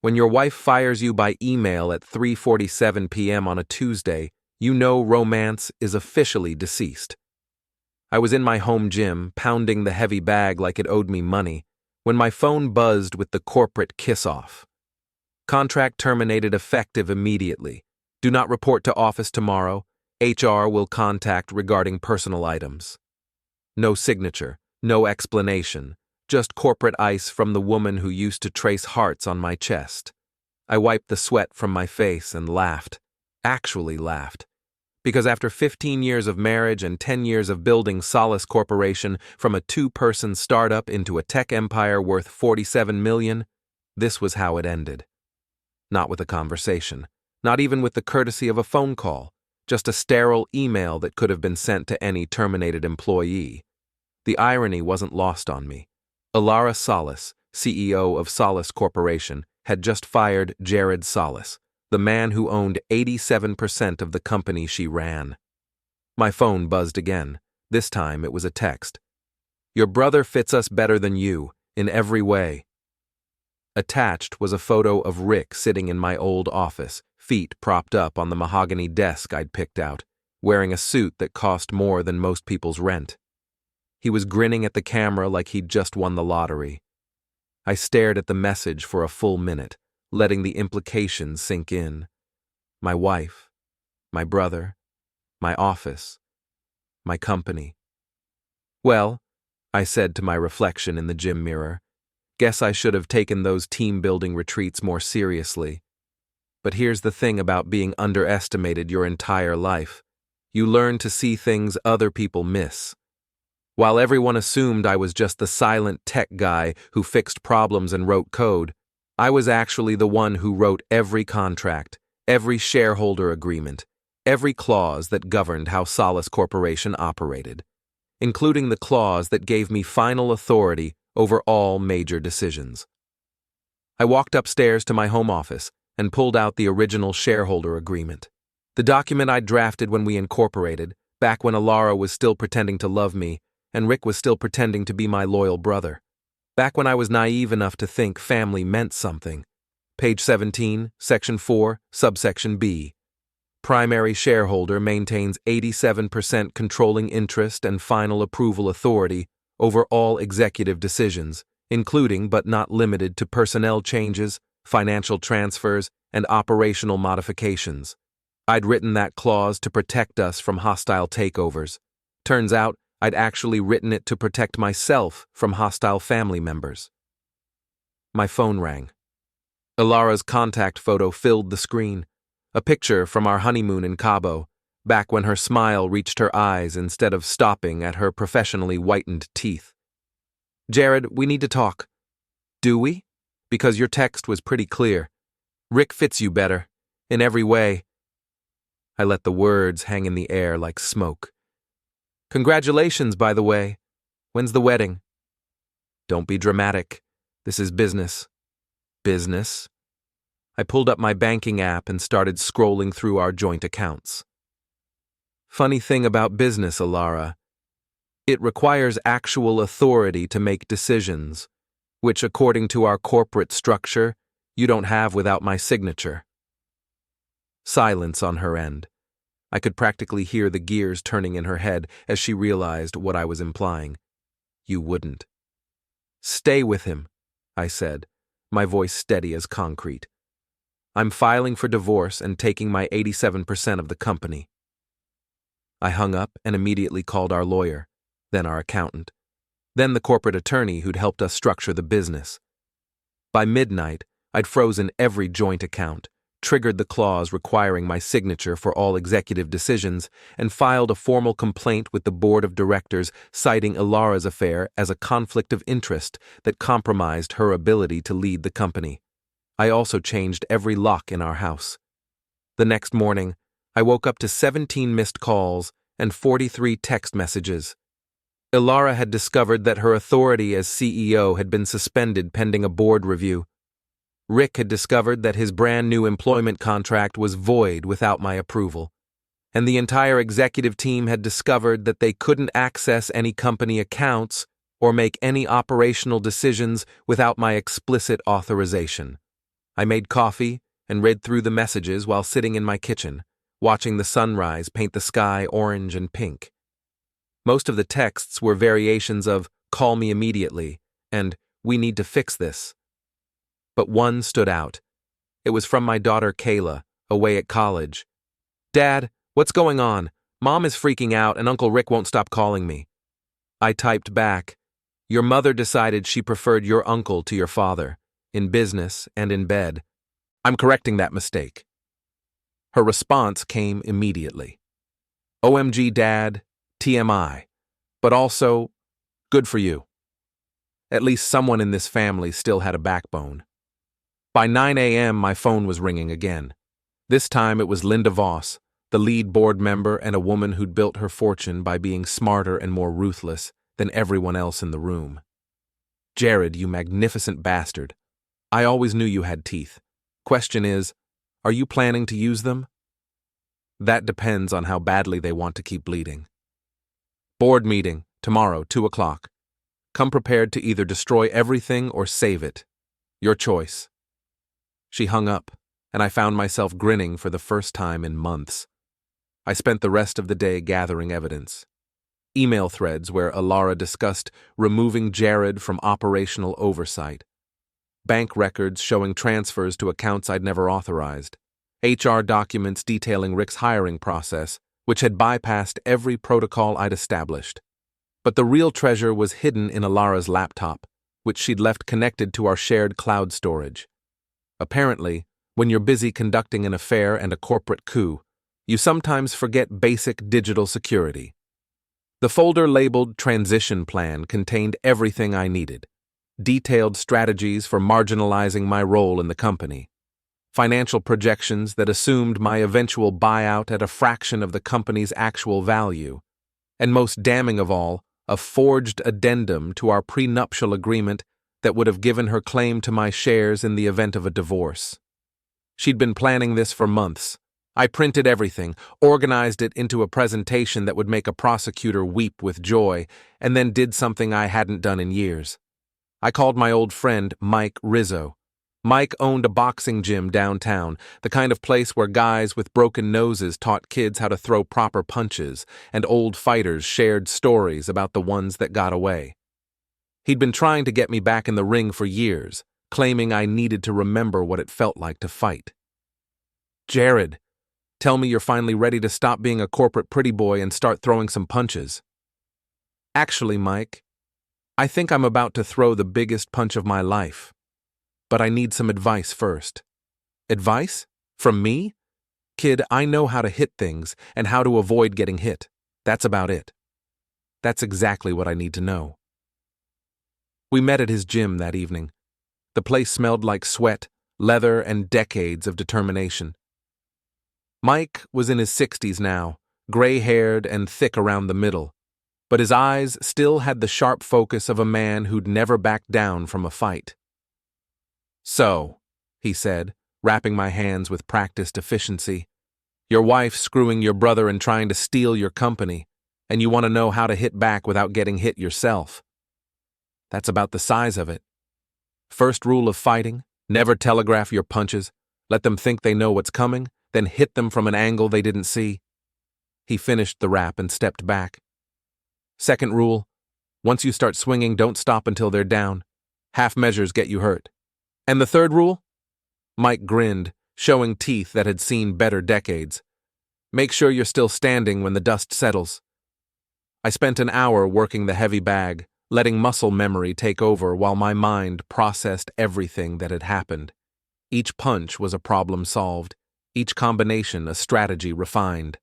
When your wife fires you by email at 3:47 p.m. on a Tuesday, you know romance is officially deceased. I was in my home gym, pounding the heavy bag like it owed me money, when my phone buzzed with the corporate kiss-off. Contract terminated effective immediately. Do not report to office tomorrow. HR will contact regarding personal items. No signature, no explanation, just corporate ice from the woman who used to trace hearts on my chest. I wiped the sweat from my face and laughed. Actually laughed. Because after 15 years of marriage and 10 years of building Solace Corporation from a two-person startup into a tech empire worth $47 million, this was how it ended. Not with a conversation, not even with the courtesy of a phone call, just a sterile email that could have been sent to any terminated employee. The irony wasn't lost on me. Alara Solace, CEO of Solace Corporation, had just fired Jared Solace, the man who owned 87% of the company she ran. My phone buzzed again. This time it was a text. Your brother fits us better than you, in every way. Attached was a photo of Rick sitting in my old office, feet propped up on the mahogany desk I'd picked out, wearing a suit that cost more than most people's rent. He was grinning at the camera like he'd just won the lottery. I stared at the message for a full minute, letting the implications sink in. My wife, my brother, my office, my company. Well, I said to my reflection in the gym mirror, guess I should have taken those team-building retreats more seriously. But here's the thing about being underestimated your entire life. You learn to see things other people miss. While everyone assumed I was just the silent tech guy who fixed problems and wrote code, I was actually the one who wrote every contract, every shareholder agreement, every clause that governed how Solace Corporation operated, including the clause that gave me final authority over all major decisions. I walked upstairs to my home office and pulled out the original shareholder agreement. The document I'd drafted when we incorporated, back when Alara was still pretending to love me, and Rick was still pretending to be my loyal brother. Back when I was naive enough to think family meant something. Page 17, Section 4, Subsection B. Primary shareholder maintains 87% controlling interest and final approval authority over all executive decisions, including but not limited to personnel changes, financial transfers, and operational modifications. I'd written that clause to protect us from hostile takeovers. Turns out, I'd actually written it to protect myself from hostile family members. My phone rang. Alara's contact photo filled the screen, a picture from our honeymoon in Cabo, back when her smile reached her eyes instead of stopping at her professionally whitened teeth. Jared, we need to talk. Do we? Because your text was pretty clear. Rick fits you better, in every way. I let the words hang in the air like smoke. Congratulations, by the way. When's the wedding? Don't be dramatic. This is business. Business? I pulled up my banking app and started scrolling through our joint accounts. Funny thing about business, Alara. It requires actual authority to make decisions, which, according to our corporate structure, you don't have without my signature. Silence on her end. I could practically hear the gears turning in her head as she realized what I was implying. You wouldn't. Stay with him, I said, my voice steady as concrete. I'm filing for divorce and taking my 87% of the company. I hung up and immediately called our lawyer, then our accountant, then the corporate attorney who'd helped us structure the business. By midnight, I'd frozen every joint account, triggered the clause requiring my signature for all executive decisions, and filed a formal complaint with the board of directors citing Alara's affair as a conflict of interest that compromised her ability to lead the company. I also changed every lock in our house. The next morning, I woke up to 17 missed calls and 43 text messages. Alara had discovered that her authority as CEO had been suspended pending a board review. Rick had discovered that his brand new employment contract was void without my approval, and the entire executive team had discovered that they couldn't access any company accounts or make any operational decisions without my explicit authorization. I made coffee and read through the messages while sitting in my kitchen, watching the sunrise paint the sky orange and pink. Most of the texts were variations of "call me immediately" and "we need to fix this." But one stood out. It was from my daughter Kayla, away at college. "Dad, what's going on? Mom is freaking out and Uncle Rick won't stop calling me." I typed back, "Your mother decided she preferred your uncle to your father, in business and in bed. I'm correcting that mistake." Her response came immediately. "OMG, Dad, TMI, but also, good for you." At least someone in this family still had a backbone. By 9 a.m., my phone was ringing again. This time it was Linda Voss, the lead board member and a woman who'd built her fortune by being smarter and more ruthless than everyone else in the room. "Jared, you magnificent bastard. I always knew you had teeth. Question is, are you planning to use them? That depends on how badly they want to keep bleeding. Board meeting, tomorrow, 2 o'clock. Come prepared to either destroy everything or save it. Your choice." She hung up, and I found myself grinning for the first time in months. I spent the rest of the day gathering evidence. Email threads where Alara discussed removing Jared from operational oversight. Bank records showing transfers to accounts I'd never authorized. HR documents detailing Rick's hiring process, which had bypassed every protocol I'd established. But the real treasure was hidden in Alara's laptop, which she'd left connected to our shared cloud storage. Apparently, when you're busy conducting an affair and a corporate coup, you sometimes forget basic digital security. The folder labeled Transition Plan contained everything I needed. Detailed strategies for marginalizing my role in the company. Financial projections that assumed my eventual buyout at a fraction of the company's actual value. And most damning of all, a forged addendum to our prenuptial agreement that would have given her claim to my shares in the event of a divorce. She'd been planning this for months. I printed everything, organized it into a presentation that would make a prosecutor weep with joy, and then did something I hadn't done in years. I called my old friend Mike Rizzo. Mike owned a boxing gym downtown, the kind of place where guys with broken noses taught kids how to throw proper punches, and old fighters shared stories about the ones that got away. He'd been trying to get me back in the ring for years, claiming I needed to remember what it felt like to fight. "Jared, tell me you're finally ready to stop being a corporate pretty boy and start throwing some punches." "Actually, Mike, I think I'm about to throw the biggest punch of my life. But I need some advice first." "Advice? From me? Kid, I know how to hit things and how to avoid getting hit. That's about it." "That's exactly what I need to know." We met at his gym that evening. The place smelled like sweat, leather, and decades of determination. Mike was in his 60s now, gray-haired and thick around the middle, but his eyes still had the sharp focus of a man who'd never backed down from a fight. "So," he said, wrapping my hands with practiced efficiency, "your wife screwing your brother and trying to steal your company, and you want to know how to hit back without getting hit yourself. That's about the size of it. First rule of fighting, never telegraph your punches, let them think they know what's coming, then hit them from an angle they didn't see." He finished the rap and stepped back. "Second rule, once you start swinging, don't stop until they're down. Half measures get you hurt. And the third rule?" Mike grinned, showing teeth that had seen better decades. "Make sure you're still standing when the dust settles." I spent an hour working the heavy bag, letting muscle memory take over while my mind processed everything that had happened. Each punch was a problem solved, each combination a strategy refined.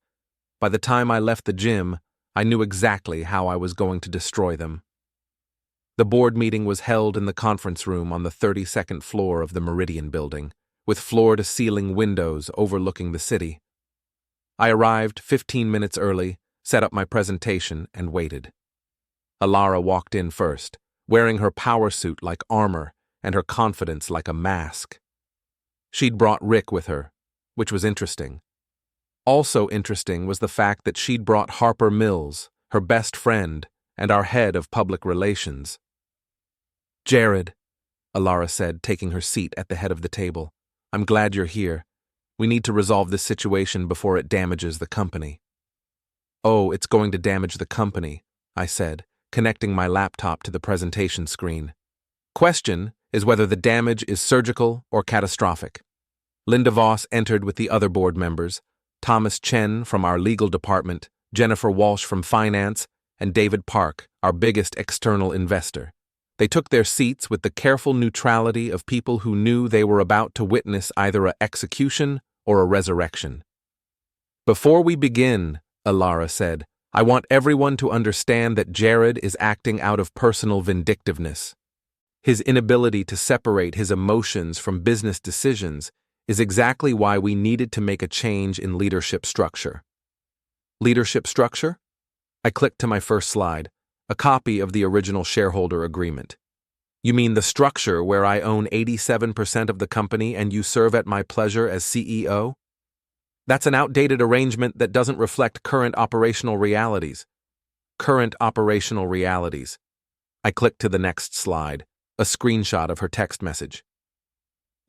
By the time I left the gym, I knew exactly how I was going to destroy them. The board meeting was held in the conference room on the 32nd floor of the Meridian building, with floor-to-ceiling windows overlooking the city. I arrived 15 minutes early, set up my presentation, and waited. Alara walked in first, wearing her power suit like armor and her confidence like a mask. She'd brought Rick with her, which was interesting. Also interesting was the fact that she'd brought Harper Mills, her best friend, and our head of public relations. "Jared," Alara said, taking her seat at the head of the table, I'm glad you're here. We need to resolve this situation before it damages the company. Oh, it's going to damage the company, I said, connecting my laptop to the presentation screen. Question is whether the damage is surgical or catastrophic. Linda Voss entered with the other board members, Thomas Chen from our legal department, Jennifer Walsh from finance, and David Park, our biggest external investor. They took their seats with the careful neutrality of people who knew they were about to witness either an execution or a resurrection. Before we begin, Alara said, I want everyone to understand that Jared is acting out of personal vindictiveness. His inability to separate his emotions from business decisions is exactly why we needed to make a change in leadership structure. Leadership structure? I clicked to my first slide, a copy of the original shareholder agreement. You mean the structure where I own 87% of the company and you serve at my pleasure as CEO? That's an outdated arrangement that doesn't reflect current operational realities. Current operational realities. I clicked to the next slide, a screenshot of her text message.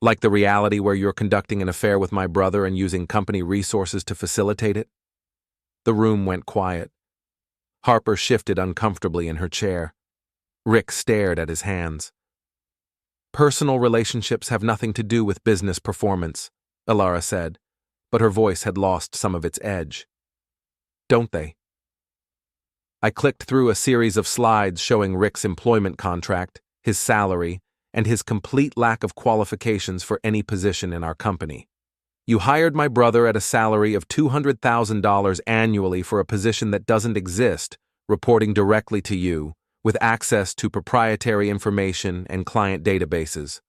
Like the reality where you're conducting an affair with my brother and using company resources to facilitate it? The room went quiet. Harper shifted uncomfortably in her chair. Rick stared at his hands. Personal relationships have nothing to do with business performance, Alara said, but her voice had lost some of its edge. Don't they? I clicked through a series of slides showing Rick's employment contract, his salary, and his complete lack of qualifications for any position in our company. You hired my brother at a salary of $200,000 annually for a position that doesn't exist, reporting directly to you, with access to proprietary information and client databases,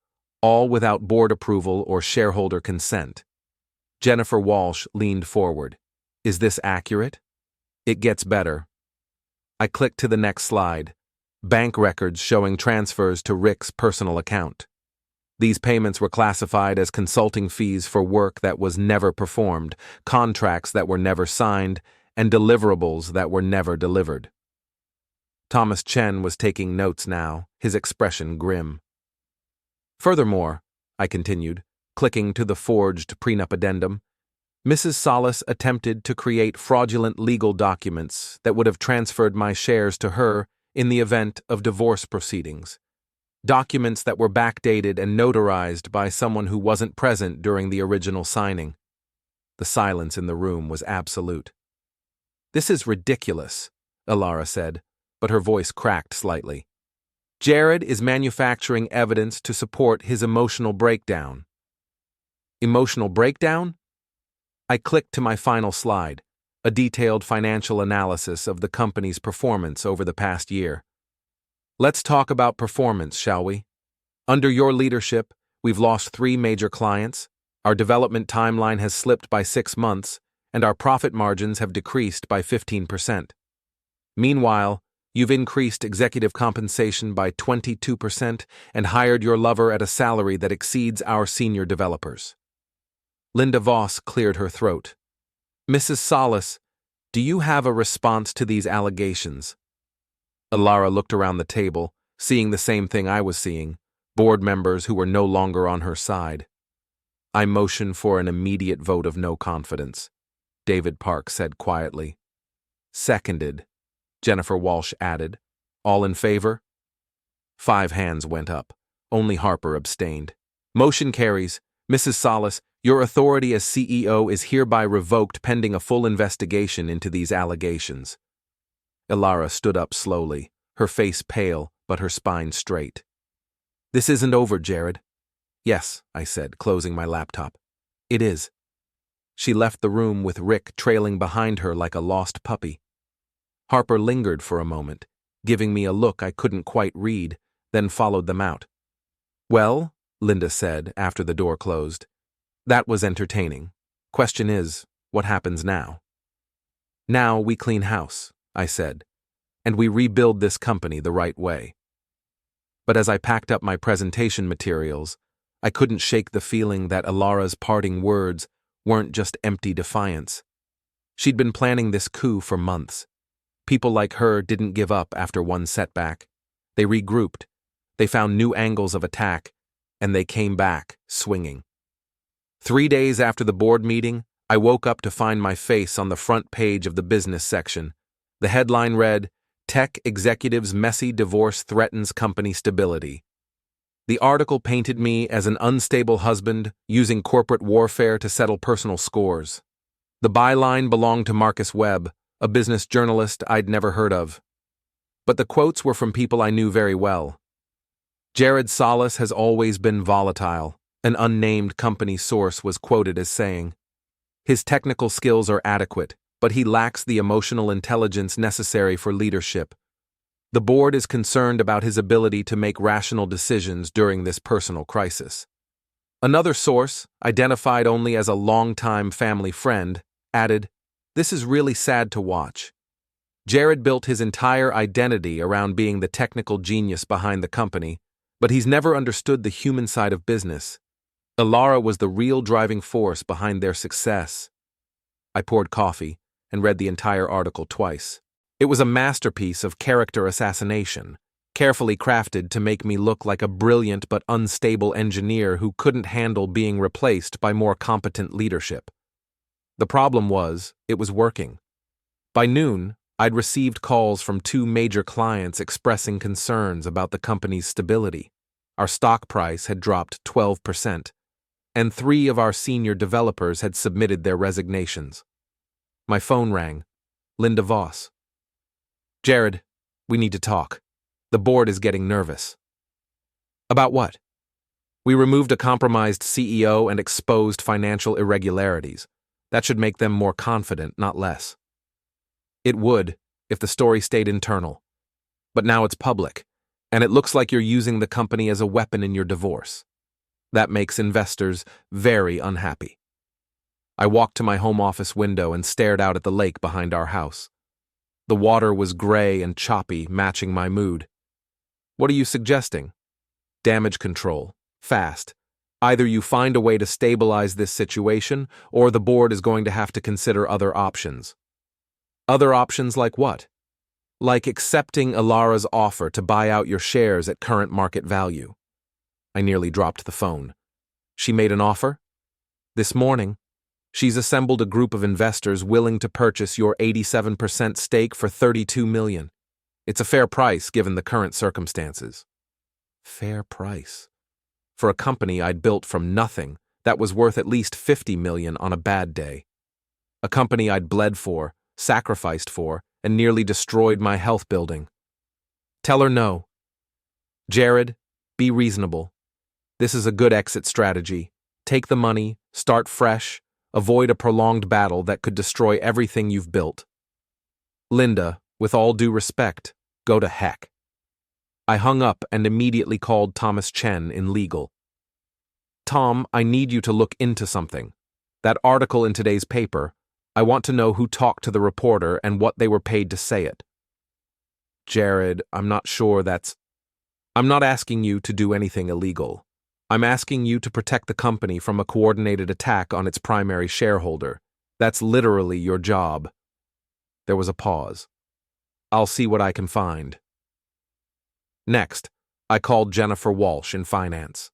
all without board approval or shareholder consent. Jennifer Walsh leaned forward. Is this accurate? It gets better. I clicked to the next slide. Bank records showing transfers to Rick's personal account. These payments were classified as consulting fees for work that was never performed, contracts that were never signed, and deliverables that were never delivered. Thomas Chen was taking notes now, his expression grim. Furthermore, I continued, clicking to the forged prenup addendum, Mrs. Salas attempted to create fraudulent legal documents that would have transferred my shares to her in the event of divorce proceedings. Documents that were backdated and notarized by someone who wasn't present during the original signing. The silence in the room was absolute. This is ridiculous, Alara said, but her voice cracked slightly. Jared is manufacturing evidence to support his emotional breakdown. Emotional breakdown? I clicked to my final slide, a detailed financial analysis of the company's performance over the past year. Let's talk about performance, shall we? Under your leadership, we've lost 3 major clients, our development timeline has slipped by 6 months, and our profit margins have decreased by 15%. Meanwhile, you've increased executive compensation by 22% and hired your lover at a salary that exceeds our senior developers. Linda Voss cleared her throat. Mrs. Salas, do you have a response to these allegations? Alara looked around the table, seeing the same thing I was seeing, board members who were no longer on her side. I motioned for an immediate vote of no confidence, David Park said quietly. Seconded, Jennifer Walsh added. All in favor? 5 hands went up. Only Harper abstained. Motion carries. Mrs. Salas, your authority as CEO is hereby revoked pending a full investigation into these allegations. Alara stood up slowly, her face pale but her spine straight. This isn't over, Jared. Yes, I said, closing my laptop. It is. She left the room with Rick trailing behind her like a lost puppy. Harper lingered for a moment, giving me a look I couldn't quite read, then followed them out. Well, Linda said after the door closed, that was entertaining. Question is, what happens now? Now we clean house, I said, and we rebuild this company the right way. But as I packed up my presentation materials, I couldn't shake the feeling that Alara's parting words weren't just empty defiance. She'd been planning this coup for months. People like her didn't give up after one setback. They regrouped, they found new angles of attack, and they came back, swinging. 3 days after the board meeting, I woke up to find my face on the front page of the business section. The headline read, "Tech Executive's Messy Divorce Threatens Company Stability." The article painted me as an unstable husband using corporate warfare to settle personal scores. The byline belonged to Marcus Webb, a business journalist I'd never heard of. But the quotes were from people I knew very well. "Jared Salas has always been volatile," an unnamed company source was quoted as saying. "His technical skills are adequate, but he lacks the emotional intelligence necessary for leadership. The board is concerned about his ability to make rational decisions during this personal crisis." Another source, identified only as a longtime family friend, added, "This is really sad to watch. Jared built his entire identity around being the technical genius behind the company, but he's never understood the human side of business. Ilara was the real driving force behind their success." I poured coffee and read the entire article twice. It was a masterpiece of character assassination, carefully crafted to make me look like a brilliant but unstable engineer who couldn't handle being replaced by more competent leadership. The problem was, it was working. By noon, I'd received calls from 2 major clients expressing concerns about the company's stability. Our stock price had dropped 12%, and 3 of our senior developers had submitted their resignations. My phone rang. Linda Voss. "Jared, we need to talk. The board is getting nervous." "About what?" "We removed a compromised CEO and exposed financial irregularities. That should make them more confident, not less." "It would, if the story stayed internal. But now it's public, and it looks like you're using the company as a weapon in your divorce. That makes investors very unhappy." I walked to my home office window and stared out at the lake behind our house. The water was gray and choppy, matching my mood. "What are you suggesting?" "Damage control. Fast. Either you find a way to stabilize this situation, or the board is going to have to consider other options." "Other options like what?" "Like accepting Ilara's offer to buy out your shares at current market value." I nearly dropped the phone. "She made an offer?" "This morning. She's assembled a group of investors willing to purchase your 87% stake for $32 million. It's a fair price given the current circumstances." Fair price? For a company I'd built from nothing that was worth at least $50 million on a bad day. A company I'd bled for, sacrificed for, and nearly destroyed my health building. "Tell her no." "Jared, be reasonable. This is a good exit strategy. Take the money, start fresh, avoid a prolonged battle that could destroy everything you've built." "Linda, with all due respect, go to heck." I hung up and immediately called Thomas Chen in legal. "Tom, I need you to look into something. That article in today's paper, I want to know who talked to the reporter and what they were paid to say it." "Jared, I'm not sure that's—" "I'm not asking you to do anything illegal. I'm asking you to protect the company from a coordinated attack on its primary shareholder. That's literally your job." There was a pause. "I'll see what I can find." Next, I called Jennifer Walsh in finance.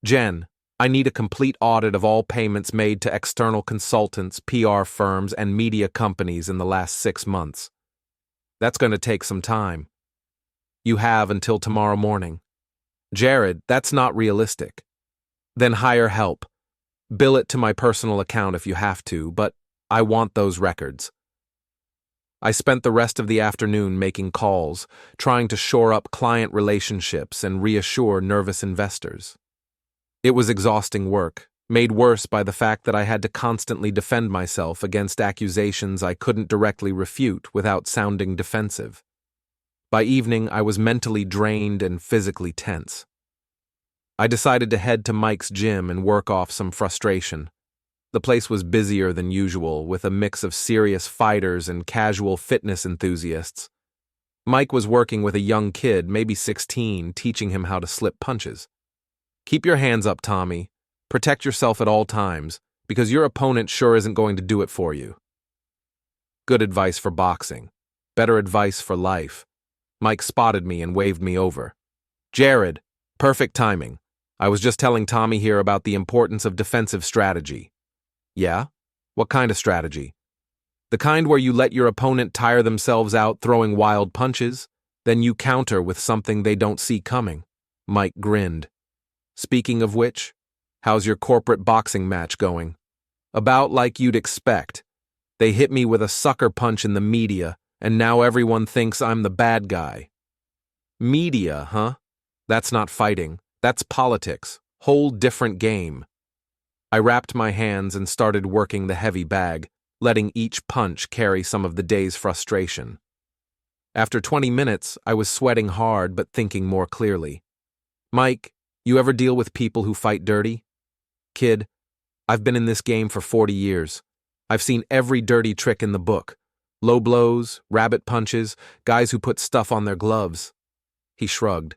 "Jen, I need a complete audit of all payments made to external consultants, PR firms, and media companies in the last 6 months. That's going to take some time. You have until tomorrow morning." "Jared, that's not realistic." "Then hire help. Bill it to my personal account if you have to, but I want those records." I spent the rest of the afternoon making calls, trying to shore up client relationships and reassure nervous investors. It was exhausting work, made worse by the fact that I had to constantly defend myself against accusations I couldn't directly refute without sounding defensive. By evening, I was mentally drained and physically tense. I decided to head to Mike's gym and work off some frustration. The place was busier than usual, with a mix of serious fighters and casual fitness enthusiasts. Mike was working with a young kid, maybe 16, teaching him how to slip punches. "Keep your hands up, Tommy. Protect yourself at all times, because your opponent sure isn't going to do it for you." Good advice for boxing. Better advice for life. Mike spotted me and waved me over. "Jared, perfect timing. I was just telling Tommy here about the importance of defensive strategy. Yeah? What kind of strategy? The kind where you let your opponent tire themselves out throwing wild punches, then you counter with something they don't see coming. Mike grinned. Speaking of which, how's your corporate boxing match going? About like you'd expect. They hit me with a sucker punch in the media, and now everyone thinks I'm the bad guy. Media, huh? That's not fighting. That's politics. Whole different game. I wrapped my hands and started working the heavy bag, letting each punch carry some of the day's frustration. After 20 minutes, I was sweating hard but thinking more clearly. Mike, you ever deal with people who fight dirty? Kid, I've been in this game for 40 years. I've seen every dirty trick in the book. Low blows, rabbit punches, guys who put stuff on their gloves. He shrugged.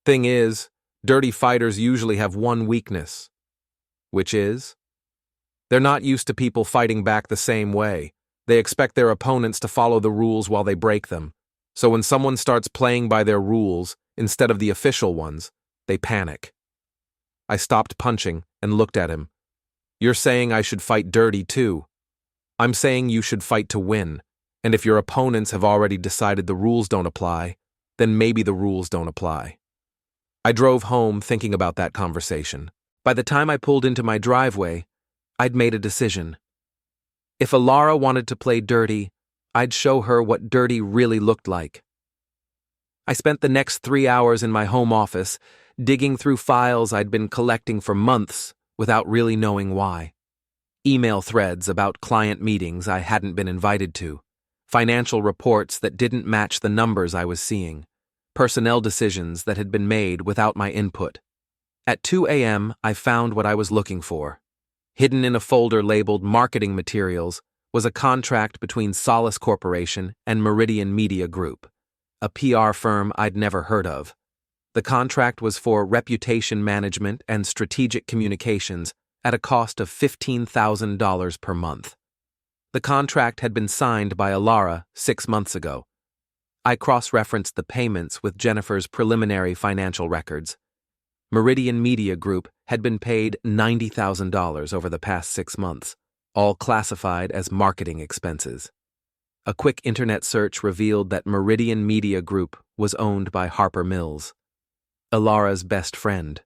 Thing is, dirty fighters usually have one weakness. Which is? They're not used to people fighting back the same way. They expect their opponents to follow the rules while they break them. So when someone starts playing by their rules, instead of the official ones, they panic. I stopped punching and looked at him. You're saying I should fight dirty too. I'm saying you should fight to win, and if your opponents have already decided the rules don't apply, then maybe the rules don't apply. I drove home thinking about that conversation. By the time I pulled into my driveway, I'd made a decision. If Alara wanted to play dirty, I'd show her what dirty really looked like. I spent the next 3 hours in my home office, digging through files I'd been collecting for months without really knowing why. Email threads about client meetings I hadn't been invited to, financial reports that didn't match the numbers I was seeing, personnel decisions that had been made without my input. At 2 a.m., I found what I was looking for. Hidden in a folder labeled Marketing Materials was a contract between Solace Corporation and Meridian Media Group, a PR firm I'd never heard of. The contract was for reputation management and strategic communications at a cost of $15,000 per month. The contract had been signed by Alara 6 months ago. I cross-referenced the payments with Jennifer's preliminary financial records. Meridian Media Group had been paid $90,000 over the past 6 months, all classified as marketing expenses. A quick internet search revealed that Meridian Media Group was owned by Harper Mills, Alara's best friend,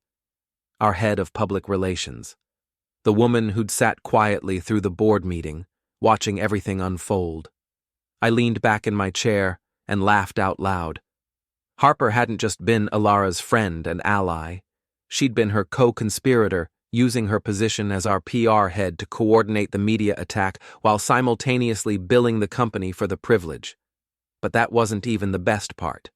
our head of public relations, the woman who'd sat quietly through the board meeting, watching everything unfold. I leaned back in my chair and laughed out loud. Harper hadn't just been Alara's friend and ally. She'd been her co-conspirator, using her position as our PR head to coordinate the media attack while simultaneously billing the company for the privilege. But that wasn't even the best part.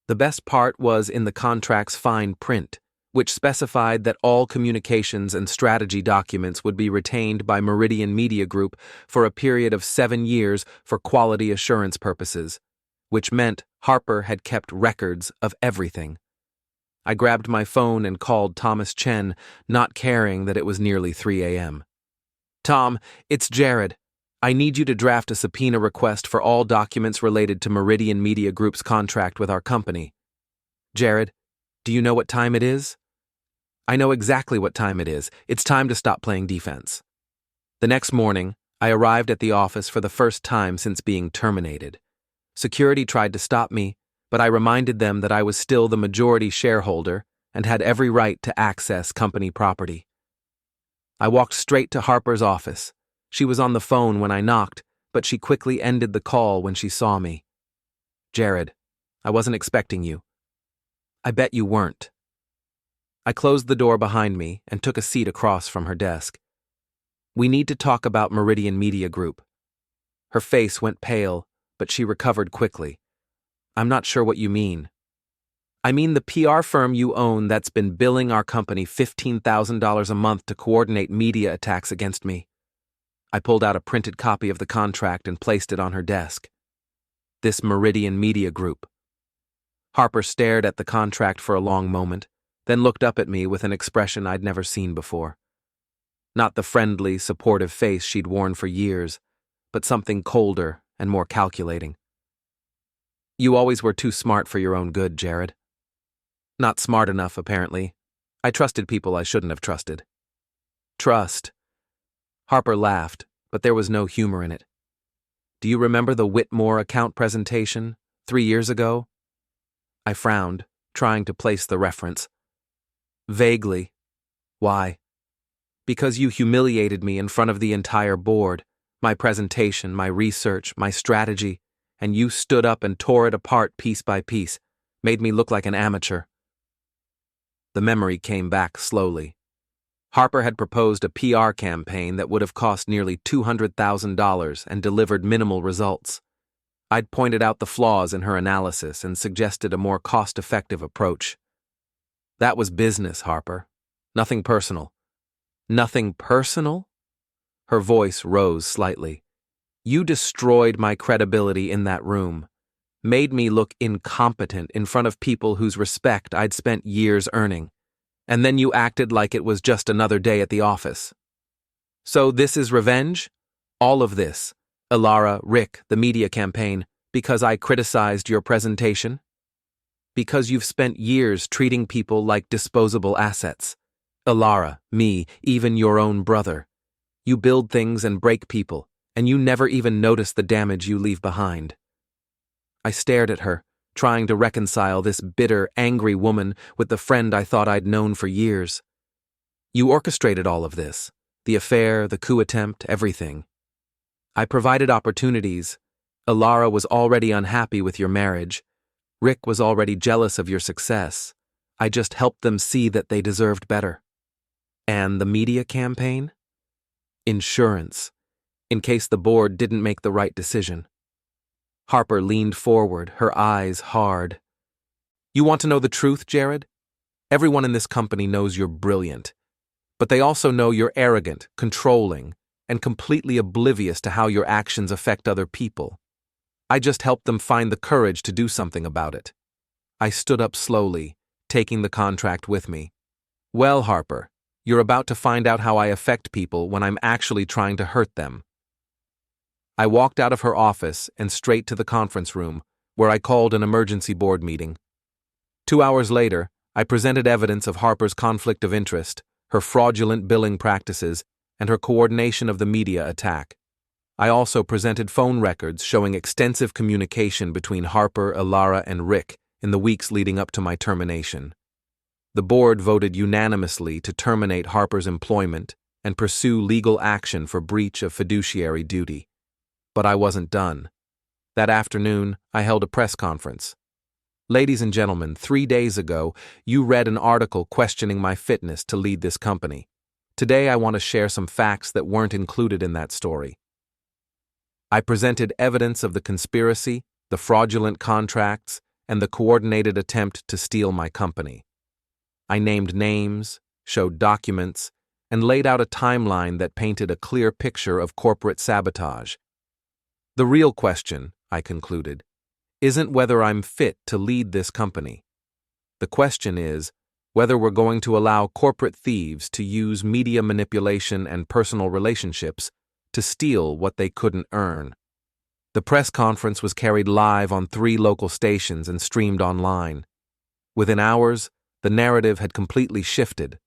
The best part was in the contract's fine print, which specified that all communications and strategy documents would be retained by Meridian Media Group for a period of 7 years for quality assurance purposes, which meant Harper had kept records of everything. I grabbed my phone and called Thomas Chen, not caring that it was nearly 3 a.m. Tom, it's Jared. I need you to draft a subpoena request for all documents related to Meridian Media Group's contract with our company. Jared, do you know what time it is? I know exactly what time it is. It's time to stop playing defense. The next morning, I arrived at the office for the first time since being terminated. Security tried to stop me, but I reminded them that I was still the majority shareholder and had every right to access company property. I walked straight to Harper's office. She was on the phone when I knocked, but she quickly ended the call when she saw me. Jared, I wasn't expecting you. I bet you weren't. I closed the door behind me and took a seat across from her desk. We need to talk about Meridian Media Group. Her face went pale, but she recovered quickly. I'm not sure what you mean. I mean the PR firm you own that's been billing our company $15,000 a month to coordinate media attacks against me. I pulled out a printed copy of the contract and placed it on her desk. This Meridian Media Group. Harper stared at the contract for a long moment, then looked up at me with an expression I'd never seen before. Not the friendly, supportive face she'd worn for years, but something colder and more calculating. You always were too smart for your own good, Jared. Not smart enough, apparently. I trusted people I shouldn't have trusted. Trust. Harper laughed, but there was no humor in it. Do you remember the Whitmore account presentation 3 years ago? I frowned, trying to place the reference. Vaguely. Why? Because you humiliated me in front of the entire board, my presentation, my research, my strategy, and you stood up and tore it apart piece by piece, made me look like an amateur. The memory came back slowly. Harper had proposed a PR campaign that would have cost nearly $200,000 and delivered minimal results. I'd pointed out the flaws in her analysis and suggested a more cost-effective approach. That was business, Harper. Nothing personal. Nothing personal? Her voice rose slightly. You destroyed my credibility in that room, made me look incompetent in front of people whose respect I'd spent years earning, and then you acted like it was just another day at the office. So this is revenge? All of this, Ilara, Rick, the media campaign, because I criticized your presentation? Because you've spent years treating people like disposable assets. Ilara, me, even your own brother. You build things and break people, and you never even notice the damage you leave behind. I stared at her, trying to reconcile this bitter, angry woman with the friend I thought I'd known for years. You orchestrated all of this, the affair, the coup attempt, everything. I provided opportunities. Ilara was already unhappy with your marriage. Rick was already jealous of your success. I just helped them see that they deserved better. And the media campaign? Insurance, in case the board didn't make the right decision. Harper leaned forward, her eyes hard. You want to know the truth, Jared? Everyone in this company knows you're brilliant, but they also know you're arrogant, controlling, and completely oblivious to how your actions affect other people. I just helped them find the courage to do something about it. I stood up slowly, taking the contract with me. Well, Harper, you're about to find out how I affect people when I'm actually trying to hurt them. I walked out of her office and straight to the conference room, where I called an emergency board meeting. 2 hours later, I presented evidence of Harper's conflict of interest, her fraudulent billing practices, and her coordination of the media attack. I also presented phone records showing extensive communication between Harper, Ilara, and Rick in the weeks leading up to my termination. The board voted unanimously to terminate Harper's employment and pursue legal action for breach of fiduciary duty. But I wasn't done. That afternoon, I held a press conference. Ladies and gentlemen, 3 days ago, you read an article questioning my fitness to lead this company. Today, I want to share some facts that weren't included in that story. I presented evidence of the conspiracy, the fraudulent contracts, and the coordinated attempt to steal my company. I named names, showed documents, and laid out a timeline that painted a clear picture of corporate sabotage. The real question, I concluded, isn't whether I'm fit to lead this company. The question is whether we're going to allow corporate thieves to use media manipulation and personal relationships to steal what they couldn't earn. The press conference was carried live on 3 local stations and streamed online. Within hours, the narrative had completely shifted.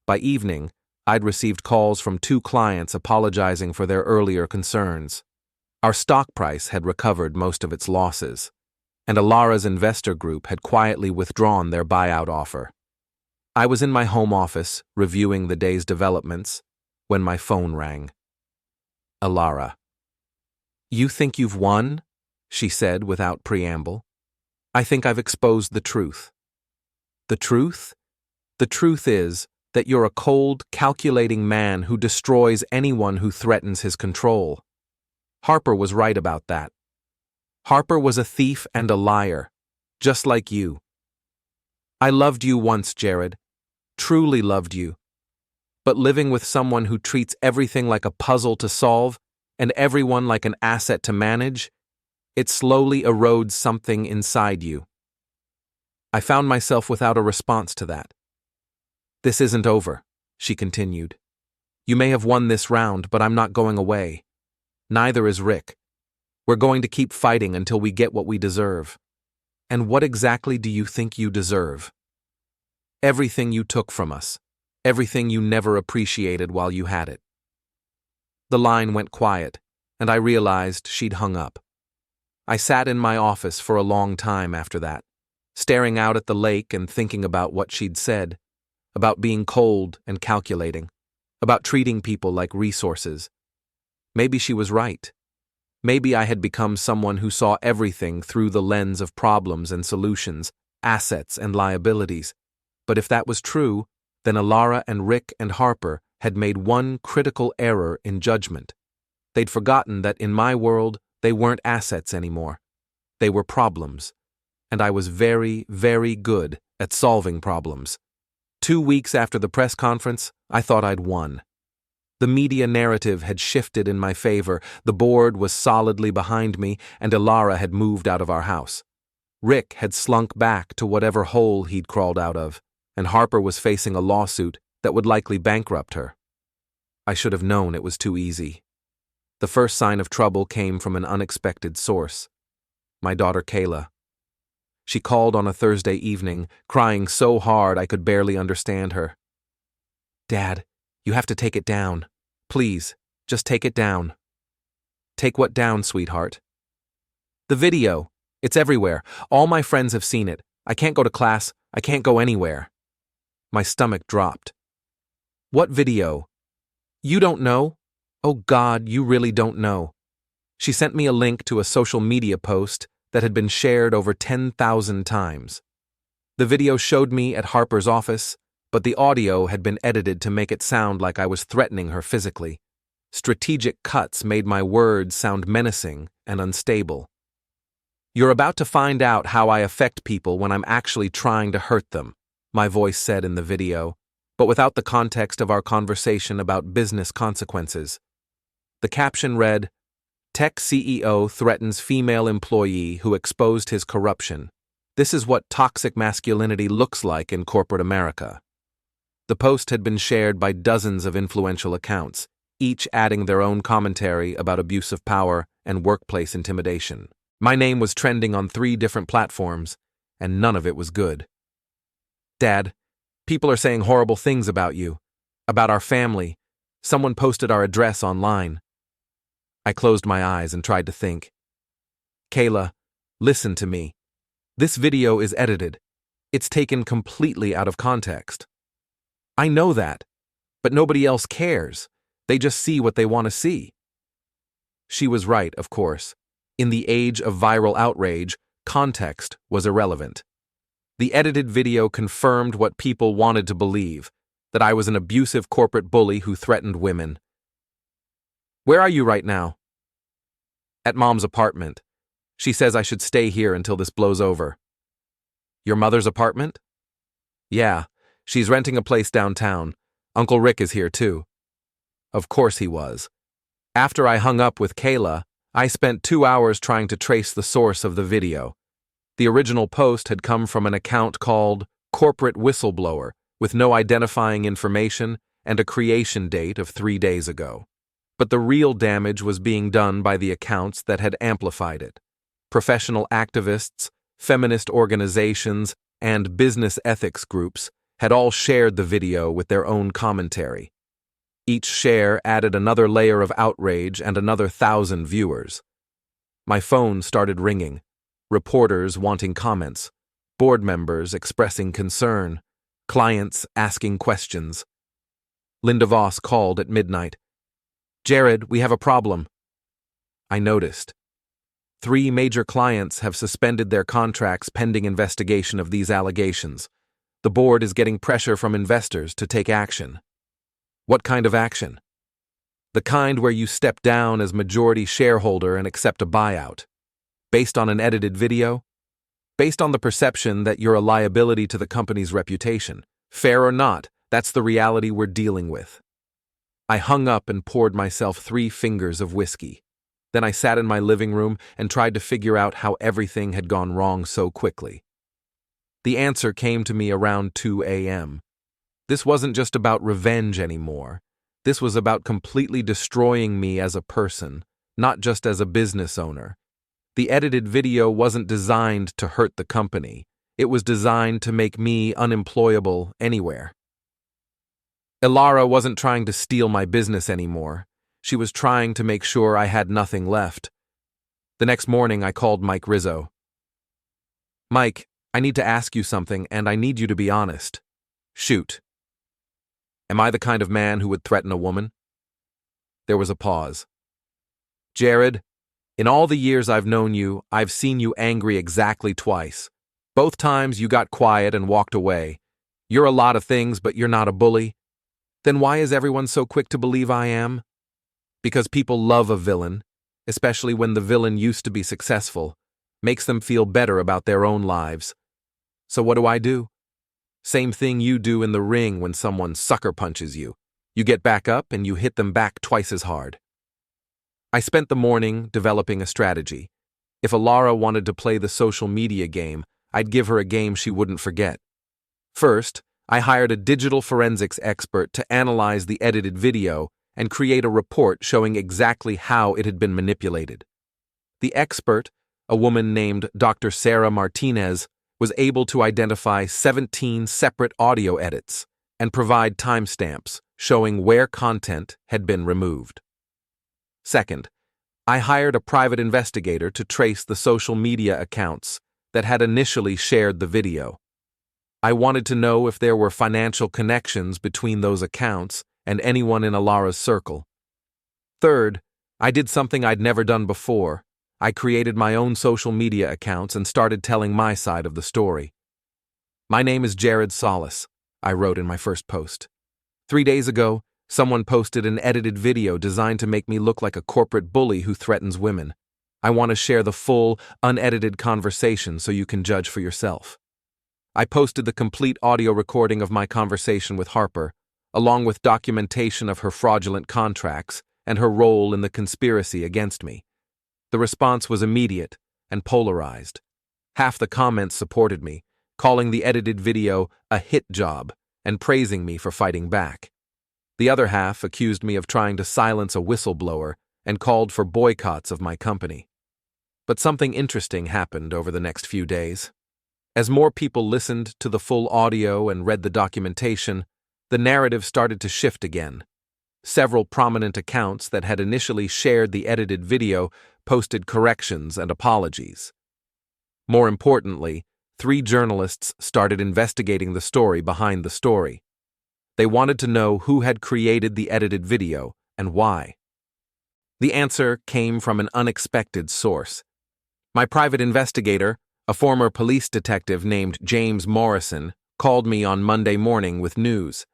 By evening, I'd received calls from 2 clients apologizing for their earlier concerns. Our stock price had recovered most of its losses, and Ilara's investor group had quietly withdrawn their buyout offer. I was in my home office, reviewing the day's developments, when my phone rang. Ilara. You think you've won? She said without preamble. I think I've exposed the truth. The truth? The truth is that you're a cold, calculating man who destroys anyone who threatens his control. Harper was right about that. Harper was a thief and a liar, just like you. I loved you once, Jared. Truly loved you. But living with someone who treats everything like a puzzle to solve and everyone like an asset to manage, it slowly erodes something inside you. I found myself without a response to that. This isn't over, she continued. You may have won this round, but I'm not going away. Neither is Rick. We're going to keep fighting until we get what we deserve. And what exactly do you think you deserve? Everything you took from us. Everything you never appreciated while you had it. The line went quiet, and I realized she'd hung up. I sat in my office for a long time after that, staring out at the lake and thinking about what she'd said, about being cold and calculating, about treating people like resources. Maybe she was right. Maybe I had become someone who saw everything through the lens of problems and solutions, assets and liabilities. But if that was true, then Alara and Rick and Harper had made one critical error in judgment. They'd forgotten that in my world, they weren't assets anymore. They were problems. And I was very, very good at solving problems. 2 weeks after the press conference, I thought I'd won. The media narrative had shifted in my favor, the board was solidly behind me, and Alara had moved out of our house. Rick had slunk back to whatever hole he'd crawled out of, and Harper was facing a lawsuit that would likely bankrupt her. I should have known it was too easy. The first sign of trouble came from an unexpected source. My daughter Kayla. She called on a Thursday evening, crying so hard I could barely understand her. "Dad, you have to take it down. Please, just take it down." "Take what down, sweetheart?" "The video. It's everywhere. All my friends have seen it. I can't go to class. I can't go anywhere." My stomach dropped. "What video?" "You don't know? Oh God, you really don't know." She sent me a link to a social media post that had been shared over 10,000 times. The video showed me at Harper's office, but the audio had been edited to make it sound like I was threatening her physically. Strategic cuts made my words sound menacing and unstable. "You're about to find out how I affect people when I'm actually trying to hurt them," my voice said in the video, but without the context of our conversation about business consequences. The caption read, "Tech CEO threatens female employee who exposed his corruption. This is what toxic masculinity looks like in corporate America." The post had been shared by dozens of influential accounts, each adding their own commentary about abuse of power and workplace intimidation. My name was trending on 3 different platforms, and none of it was good. "Dad, people are saying horrible things about you, about our family. Someone posted our address online." I closed my eyes and tried to think. "Kayla, listen to me. This video is edited. It's taken completely out of context. I know that, but nobody else cares. They just see what they want to see." She was right, of course. In the age of viral outrage, context was irrelevant. The edited video confirmed what people wanted to believe, that I was an abusive corporate bully who threatened women. "Where are you right now?" "At Mom's apartment. She says I should stay here until this blows over." "Your mother's apartment?" "Yeah, she's renting a place downtown. Uncle Rick is here too." Of course he was. After I hung up with Kayla, I spent 2 hours trying to trace the source of the video. The original post had come from an account called Corporate Whistleblower, with no identifying information and a creation date of 3 days ago. But the real damage was being done by the accounts that had amplified it. Professional activists, feminist organizations, and business ethics groups had all shared the video with their own commentary. Each share added another layer of outrage and another 1,000 viewers. My phone started ringing, reporters wanting comments, board members expressing concern, clients asking questions. Linda Voss called at midnight. "Jared, we have a problem." I noticed. 3 major clients have suspended their contracts pending investigation of these allegations. The board is getting pressure from investors to take action. "What kind of action?" "The kind where you step down as majority shareholder and accept a buyout. Based on an edited video? Based on the perception that you're a liability to the company's reputation. Fair or not, that's the reality we're dealing with." I hung up and poured myself 3 fingers of whiskey. Then I sat in my living room and tried to figure out how everything had gone wrong so quickly. The answer came to me around 2 a.m. This wasn't just about revenge anymore. This was about completely destroying me as a person, not just as a business owner. The edited video wasn't designed to hurt the company. It was designed to make me unemployable anywhere. Ilara wasn't trying to steal my business anymore. She was trying to make sure I had nothing left. The next morning, I called Mike Rizzo. "Mike, I need to ask you something, and I need you to be honest." "Shoot." "Am I the kind of man who would threaten a woman?" There was a pause. "Jared, in all the years I've known you, I've seen you angry exactly twice. Both times you got quiet and walked away. You're a lot of things, but you're not a bully. Then why is everyone so quick to believe I am? Because people love a villain, especially when the villain used to be successful, makes them feel better about their own lives. So what do? Same thing you do in the ring when someone sucker punches you. You get back up and you hit them back twice as hard. I spent the morning developing a strategy. If Ilara wanted to play the social media game, I'd give her a game she wouldn't forget. First, I hired a digital forensics expert to analyze the edited video and create a report showing exactly how it had been manipulated. The expert, a woman named Dr. Sarah Martinez, was able to identify 17 separate audio edits and provide timestamps showing where content had been removed. Second, I hired a private investigator to trace the social media accounts that had initially shared the video. I wanted to know if there were financial connections between those accounts and anyone in Ilara's circle. Third, I did something I'd never done before. I created my own social media accounts and started telling my side of the story. "My name is Jared Solis," I wrote in my first post. 3 days ago, someone posted an edited video designed to make me look like a corporate bully who threatens women. I want to share the full, unedited conversation so you can judge for yourself. I posted the complete audio recording of my conversation with Harper, along with documentation of her fraudulent contracts and her role in the conspiracy against me. The response was immediate and polarized. Half the comments supported me, calling the edited video a hit job and praising me for fighting back. The other half accused me of trying to silence a whistleblower and called for boycotts of my company. But something interesting happened over the next few days. As more people listened to the full audio and read the documentation, the narrative started to shift again. Several prominent accounts that had initially shared the edited video posted corrections and apologies. More importantly, 3 journalists started investigating the story behind the story. They wanted to know who had created the edited video and why. The answer came from an unexpected source. My private investigator, a former police detective named James Morrison, called me on Monday morning with news.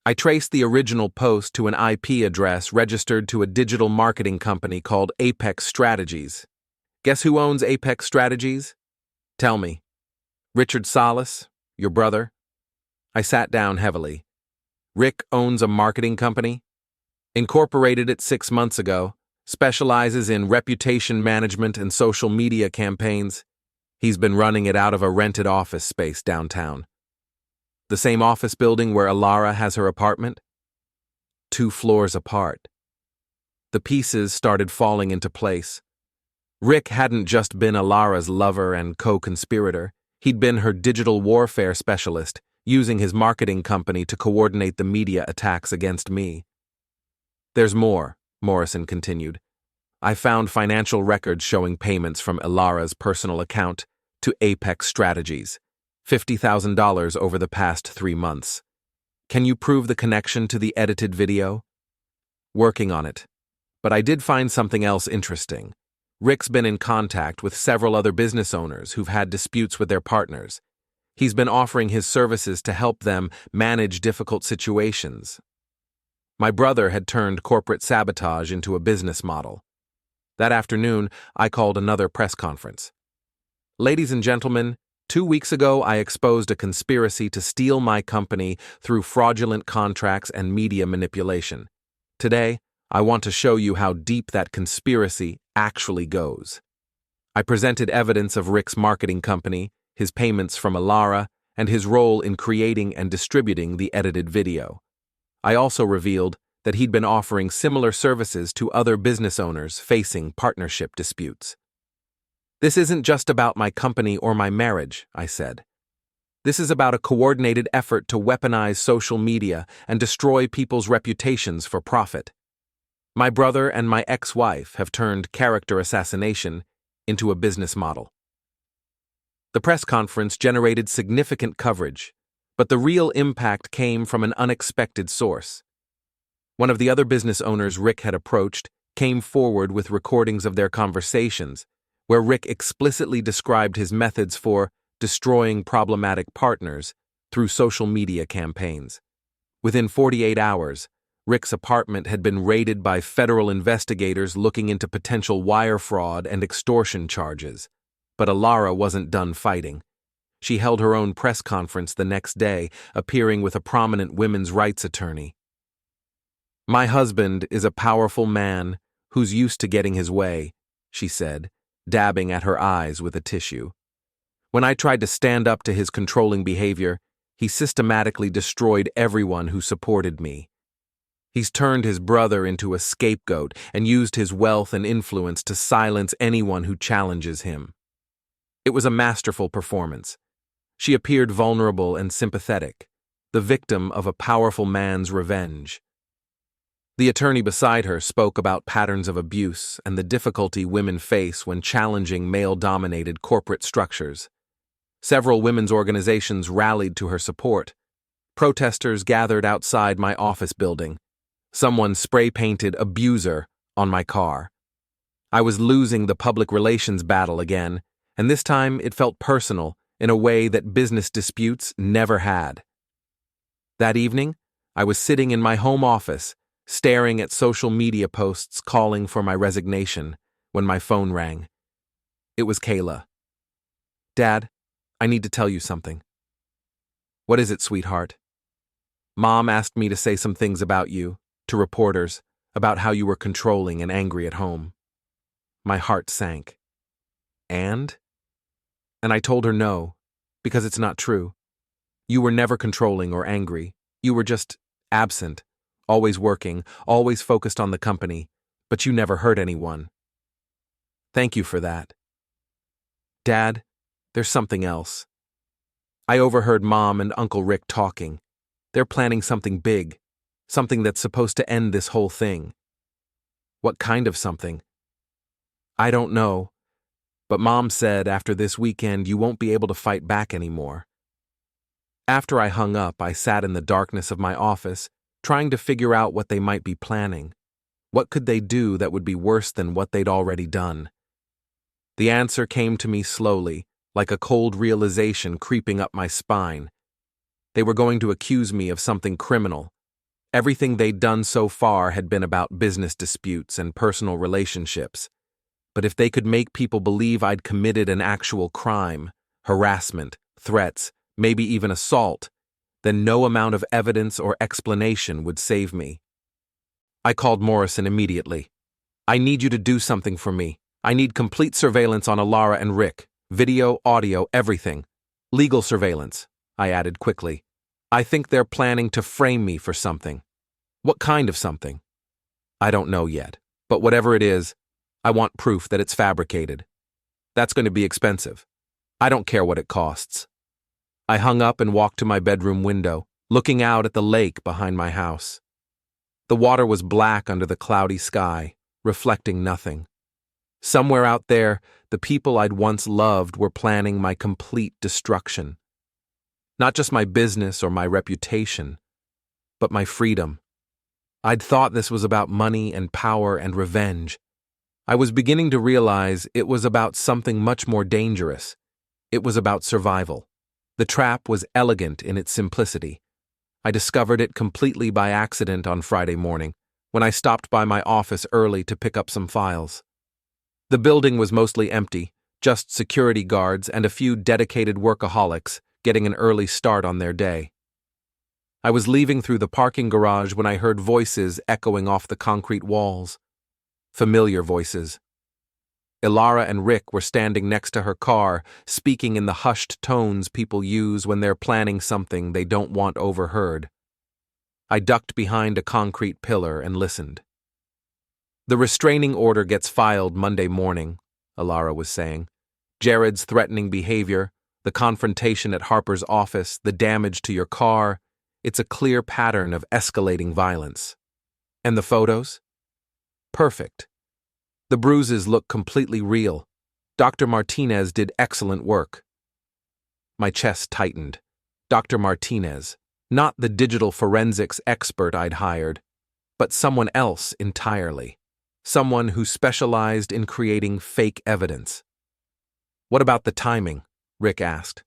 I traced the original post to an IP address registered to a digital marketing company called Apex Strategies. Guess who owns Apex Strategies? Tell me. Richard Solis, your brother? I sat down heavily. Rick owns a marketing company? Incorporated it 6 months ago, specializes in reputation management and social media campaigns. He's been running it out of a rented office space downtown. The same office building where Ilara has her apartment? 2 floors apart. The pieces started falling into place. Rick hadn't just been Ilara's lover and co-conspirator. He'd been her digital warfare specialist, using his marketing company to coordinate the media attacks against me. There's more, Morrison continued. I found financial records showing payments from Ilara's personal account to Apex Strategies, $50,000 over the past 3 months. Can you prove the connection to the edited video? Working on it. But I did find something else interesting. Rick's been in contact with several other business owners who've had disputes with their partners. He's been offering his services to help them manage difficult situations. My brother had turned corporate sabotage into a business model. That afternoon, I called another press conference. Ladies and gentlemen, 2 weeks ago I exposed a conspiracy to steal my company through fraudulent contracts and media manipulation. Today, I want to show you how deep that conspiracy actually goes. I presented evidence of Rick's marketing company, his payments from Ilara, and his role in creating and distributing the edited video. I also revealed that he'd been offering similar services to other business owners facing partnership disputes. This isn't just about my company or my marriage, I said. This is about a coordinated effort to weaponize social media and destroy people's reputations for profit. My brother and my ex-wife have turned character assassination into a business model. The press conference generated significant coverage, but the real impact came from an unexpected source. One of the other business owners Rick had approached came forward with recordings of their conversations, where Rick explicitly described his methods for destroying problematic partners through social media campaigns. Within 48 hours, Rick's apartment had been raided by federal investigators looking into potential wire fraud and extortion charges. But Alara wasn't done fighting. She held her own press conference the next day, appearing with a prominent women's rights attorney. "My husband is a powerful man who's used to getting his way," she said, dabbing at her eyes with a tissue. "When I tried to stand up to his controlling behavior, he systematically destroyed everyone who supported me. He's turned his brother into a scapegoat and used his wealth and influence to silence anyone who challenges him." It was a masterful performance. She appeared vulnerable and sympathetic, the victim of a powerful man's revenge. The attorney beside her spoke about patterns of abuse and the difficulty women face when challenging male-dominated corporate structures. Several women's organizations rallied to her support. Protesters gathered outside my office building. Someone spray-painted "abuser" on my car. I was losing the public relations battle again, and this time it felt personal in a way that business disputes never had. That evening, I was sitting in my home office, staring at social media posts calling for my resignation, when my phone rang. It was Kayla. "Dad, I need to tell you something." "What is it, sweetheart?" "Mom asked me to say some things about you, to reporters, about how you were controlling and angry at home." My heart sank. And I told her no, because it's not true. You were never controlling or angry. You were just absent, always working, always focused on the company, but you never hurt anyone. Thank you for that. Dad, there's something else. I overheard Mom and Uncle Rick talking. They're planning something big, something that's supposed to end this whole thing. What kind of something? I don't know, but Mom said after this weekend you won't be able to fight back anymore. After I hung up, I sat in the darkness of my office, trying to figure out what they might be planning. What could they do that would be worse than what they'd already done? The answer came to me slowly, like a cold realization creeping up my spine. They were going to accuse me of something criminal. Everything they'd done so far had been about business disputes and personal relationships. But if they could make people believe I'd committed an actual crime, harassment, threats, maybe even assault, then no amount of evidence or explanation would save me. I called Morrison immediately. I need you to do something for me. I need complete surveillance on Alara and Rick. Video, audio, everything. Legal surveillance, I added quickly. I think they're planning to frame me for something. What kind of something? I don't know yet, but whatever it is, I want proof that it's fabricated. That's going to be expensive. I don't care what it costs. I hung up and walked to my bedroom window, looking out at the lake behind my house. The water was black under the cloudy sky, reflecting nothing. Somewhere out there, the people I'd once loved were planning my complete destruction. Not just my business or my reputation, but my freedom. I'd thought this was about money and power and revenge. I was beginning to realize it was about something much more dangerous. It was about survival. The trap was elegant in its simplicity. I discovered it completely by accident on Friday morning, when I stopped by my office early to pick up some files. The building was mostly empty, just security guards and a few dedicated workaholics getting an early start on their day. I was leaving through the parking garage when I heard voices echoing off the concrete walls. Familiar voices. Alara and Rick were standing next to her car, speaking in the hushed tones people use when they're planning something they don't want overheard. I ducked behind a concrete pillar and listened. The restraining order gets filed Monday morning, Alara was saying. Jared's threatening behavior, the confrontation at Harper's office, the damage to your car, it's a clear pattern of escalating violence. And the photos? Perfect. The bruises look completely real. Dr. Martinez did excellent work. My chest tightened. Dr. Martinez, not the digital forensics expert I'd hired, but someone else entirely. Someone who specialized in creating fake evidence. What about the timing? Rick asked.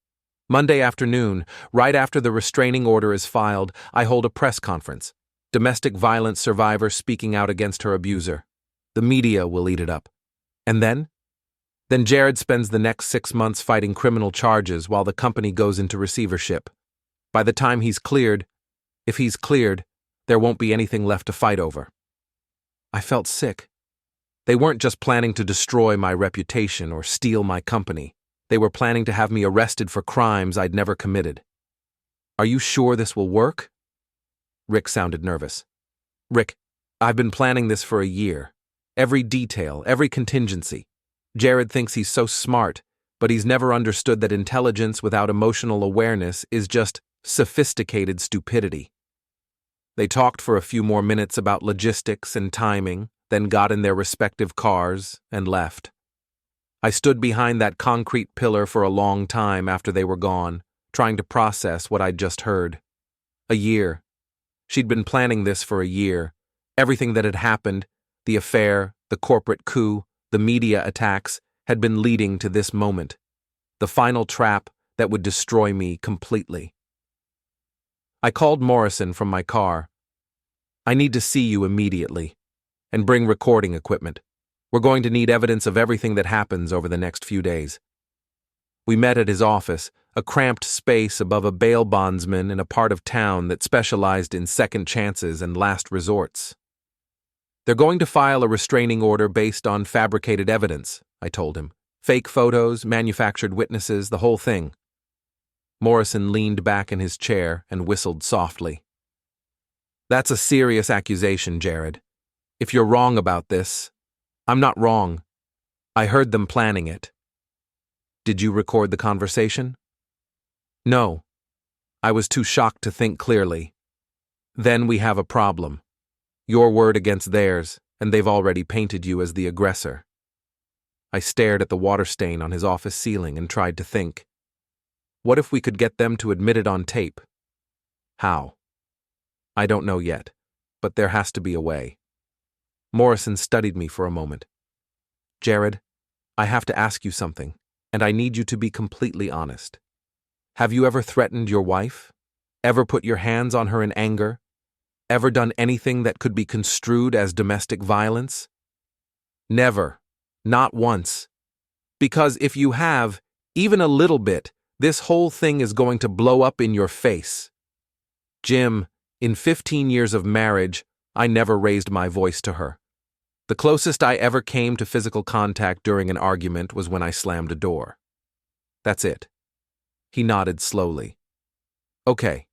Monday afternoon, right after the restraining order is filed, I hold a press conference. Domestic violence survivor speaking out against her abuser. The media will eat it up. And then? Then Jared spends the next 6 months fighting criminal charges while the company goes into receivership. By the time he's cleared, if he's cleared, there won't be anything left to fight over. I felt sick. They weren't just planning to destroy my reputation or steal my company. They were planning to have me arrested for crimes I'd never committed. Are you sure this will work? Rick sounded nervous. Rick, I've been planning this for a year. Every detail, every contingency. Jared thinks he's so smart, but he's never understood that intelligence without emotional awareness is just sophisticated stupidity. They talked for a few more minutes about logistics and timing, then got in their respective cars and left. I stood behind that concrete pillar for a long time after they were gone, trying to process what I'd just heard. A year. She'd been planning this for a year. Everything that had happened, the affair, the corporate coup, the media attacks, had been leading to this moment. The final trap that would destroy me completely. I called Morrison from my car. I need to see you immediately. And bring recording equipment. We're going to need evidence of everything that happens over the next few days. We met at his office, a cramped space above a bail bondsman in a part of town that specialized in second chances and last resorts. They're going to file a restraining order based on fabricated evidence, I told him. Fake photos, manufactured witnesses, the whole thing. Morrison leaned back in his chair and whistled softly. That's a serious accusation, Jared. If you're wrong about this, I'm not wrong. I heard them planning it. Did you record the conversation? No. I was too shocked to think clearly. Then we have a problem. Your word against theirs, and they've already painted you as the aggressor. I stared at the water stain on his office ceiling and tried to think. What if we could get them to admit it on tape? How? I don't know yet, but there has to be a way. Morrison studied me for a moment. Jared, I have to ask you something, and I need you to be completely honest. Have you ever threatened your wife? Ever put your hands on her in anger? Ever done anything that could be construed as domestic violence? Never. Not once. Because if you have, even a little bit, this whole thing is going to blow up in your face. Jim, in 15 years of marriage, I never raised my voice to her. The closest I ever came to physical contact during an argument was when I slammed a door. That's it. He nodded slowly. Okay.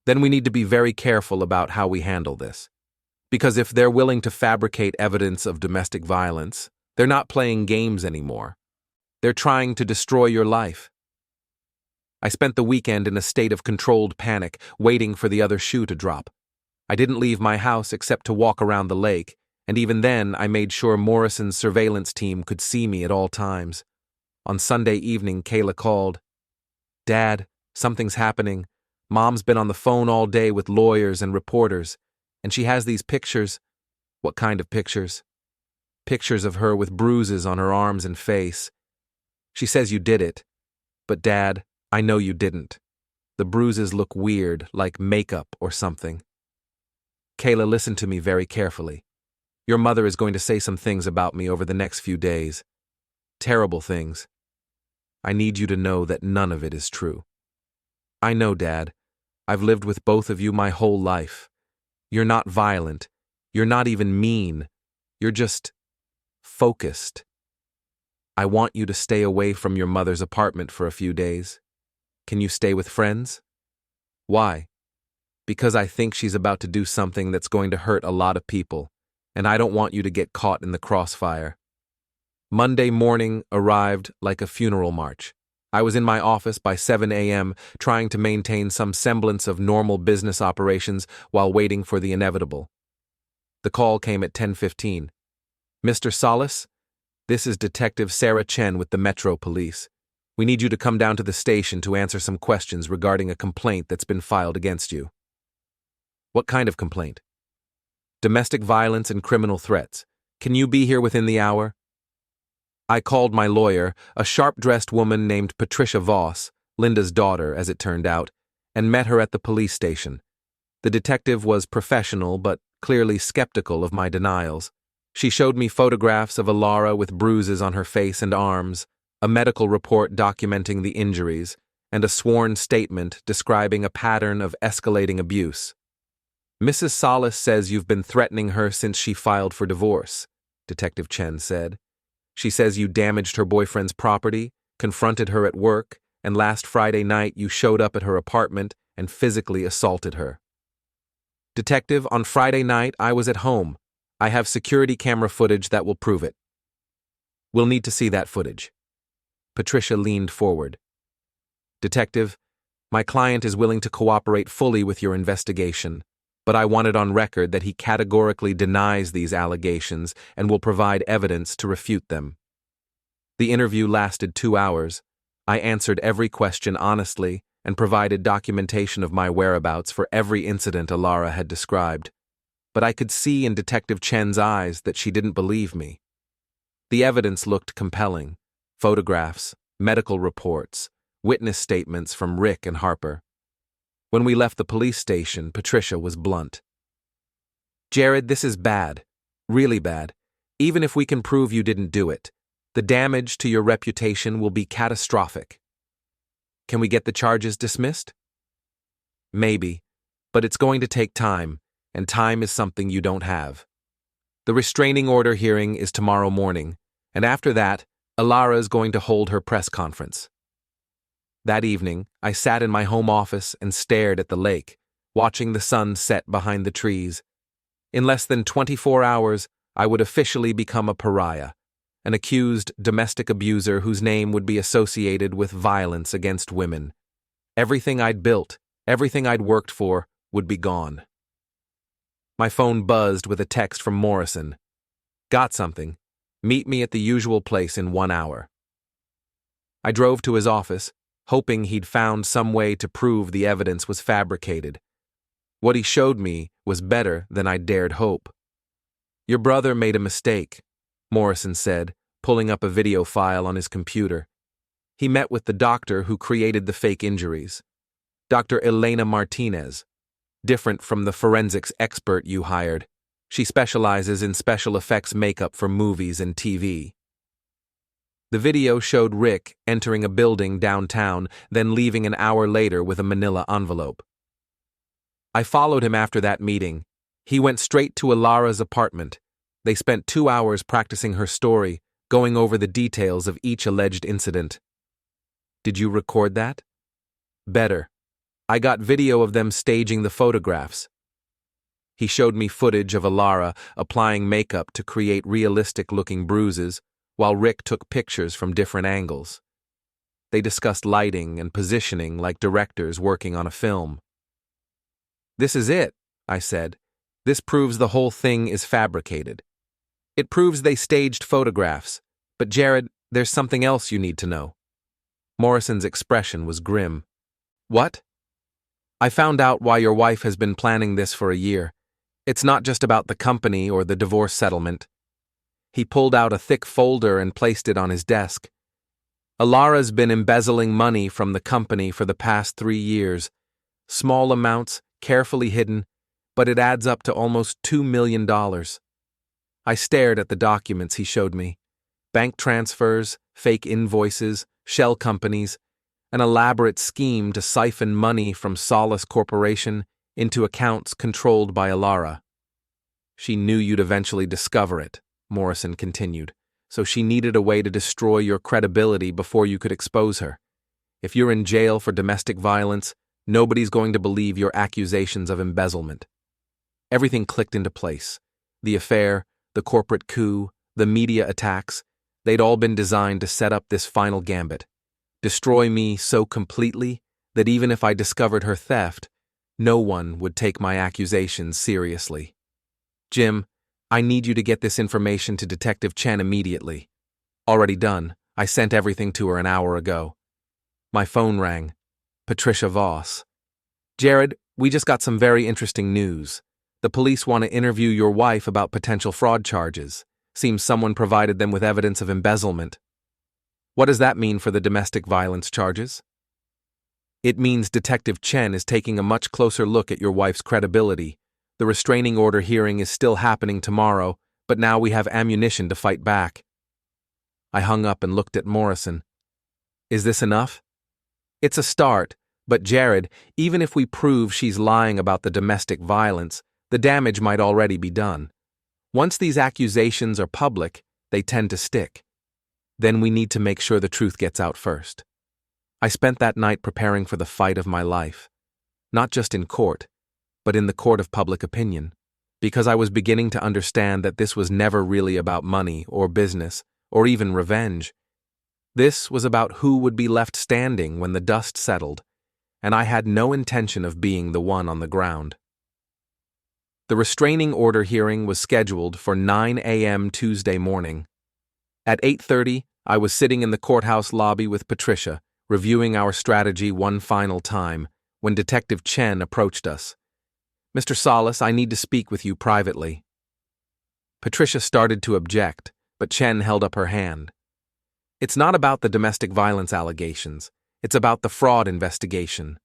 Then we need to be very careful about how we handle this. Because if they're willing to fabricate evidence of domestic violence, they're not playing games anymore. They're trying to destroy your life. I spent the weekend in a state of controlled panic, waiting for the other shoe to drop. I didn't leave my house except to walk around the lake, and even then I made sure Morrison's surveillance team could see me at all times. On Sunday evening, Kayla called. Dad, something's happening. Mom's been on the phone all day with lawyers and reporters, and she has these pictures. What kind of pictures? Pictures of her with bruises on her arms and face. She says you did it. But Dad, I know you didn't. The bruises look weird, like makeup or something. Kayla, listen to me very carefully. Your mother is going to say some things about me over the next few days. Terrible things. I need you to know that none of it is true. I know, Dad. I've lived with both of you my whole life. You're not violent. You're not even mean. You're just focused. I want you to stay away from your mother's apartment for a few days. Can you stay with friends? Why? Because I think she's about to do something that's going to hurt a lot of people, and I don't want you to get caught in the crossfire. Monday morning arrived like a funeral march. I was in my office by 7 a.m., trying to maintain some semblance of normal business operations while waiting for the inevitable. The call came at 10:15. "Mr. Solis, this is Detective Sarah Chen with the Metro Police. We need you to come down to the station to answer some questions regarding a complaint that's been filed against you." "What kind of complaint?" "Domestic violence and criminal threats. Can you be here within the hour?" I called my lawyer, a sharp-dressed woman named Patricia Voss, Linda's daughter, as it turned out, and met her at the police station. The detective was professional but clearly skeptical of my denials. She showed me photographs of Alara with bruises on her face and arms, a medical report documenting the injuries, and a sworn statement describing a pattern of escalating abuse. "Mrs. Solis says you've been threatening her since she filed for divorce," Detective Chen said. "She says you damaged her boyfriend's property, confronted her at work, and last Friday night you showed up at her apartment and physically assaulted her." "Detective, on Friday night I was at home. I have security camera footage that will prove it." "We'll need to see that footage." Patricia leaned forward. "Detective, my client is willing to cooperate fully with your investigation, but I want it on record that he categorically denies these allegations and will provide evidence to refute them." The interview lasted 2 hours. I answered every question honestly and provided documentation of my whereabouts for every incident Alara had described. But I could see in Detective Chen's eyes that she didn't believe me. The evidence looked compelling: photographs, medical reports, witness statements from Rick and Harper. When we left the police station, Patricia was blunt. "Jared, this is bad. Really bad. Even if we can prove you didn't do it, the damage to your reputation will be catastrophic." "Can we get the charges dismissed?" "Maybe, but it's going to take time, and time is something you don't have. The restraining order hearing is tomorrow morning, and after that, Alara is going to hold her press conference." That evening, I sat in my home office and stared at the lake, watching the sun set behind the trees. In less than 24 hours, I would officially become a pariah, an accused domestic abuser whose name would be associated with violence against women. Everything I'd built, everything I'd worked for, would be gone. My phone buzzed with a text from Morrison. "Got something. Meet me at the usual place in 1 hour." I drove to his office, hoping he'd found some way to prove the evidence was fabricated. What he showed me was better than I dared hope. "Your brother made a mistake," Morrison said, pulling up a video file on his computer. "He met with the doctor who created the fake injuries, Dr. Elena Martinez, different from the forensics expert you hired. She specializes in special effects makeup for movies and TV." The video showed Rick entering a building downtown, then leaving an hour later with a manila envelope. I followed him after that meeting. He went straight to Alara's apartment. They spent 2 hours practicing her story, going over the details of each alleged incident. "Did you record that?" "Better. I got video of them staging the photographs." He showed me footage of Alara applying makeup to create realistic-looking bruises, while Rick took pictures from different angles. They discussed lighting and positioning like directors working on a film. "This is it," I said. "This proves the whole thing is fabricated. It proves they staged photographs. But Jared, there's something else you need to know." Morrison's expression was grim. "What?" "I found out why your wife has been planning this for a year. It's not just about the company or the divorce settlement." He pulled out a thick folder and placed it on his desk. "Alara's been embezzling money from the company for the past 3 years. Small amounts, carefully hidden, but it adds up to almost $2 million. I stared at the documents he showed me. Bank transfers, fake invoices, shell companies, an elaborate scheme to siphon money from Solace Corporation into accounts controlled by Alara. She knew you'd eventually discover it," Morrison continued, "so she needed a way to destroy your credibility before you could expose her. If you're in jail for domestic violence, nobody's going to believe your accusations of embezzlement." Everything clicked into place. The affair, the corporate coup, the media attacks. They'd all been designed to set up this final gambit, destroy me so completely that even if I discovered her theft, no one would take my accusations seriously. Jim, I need you to get this information to Detective Chen immediately. Already done. I sent everything to her an hour ago. My phone rang. Patricia Voss. Jared, we just got some very interesting news. The police want to interview your wife about potential fraud charges. Seems someone provided them with evidence of embezzlement. What does that mean for the domestic violence charges? It means Detective Chen is taking a much closer look at your wife's credibility. The restraining order hearing is still happening tomorrow, but now we have ammunition to fight back. I hung up and looked at Morrison. Is this enough? It's a start, but Jared, even if we prove she's lying about the domestic violence, the damage might already be done. Once these accusations are public, they tend to stick. Then we need to make sure the truth gets out first. I spent that night preparing for the fight of my life. Not just in court, but in the court of public opinion, because I was beginning to understand that this was never really about money or business or even revenge. This was about who would be left standing when the dust settled, and I had no intention of being the one on the ground. The restraining order hearing was scheduled for 9 a.m. Tuesday morning. At 8:30, I was sitting in the courthouse lobby with Patricia, reviewing our strategy one final time, when Detective Chen approached us. Mr. Salas, I need to speak with you privately. Patricia started to object, but Chen held up her hand. It's not about the domestic violence allegations. It's about the fraud investigation.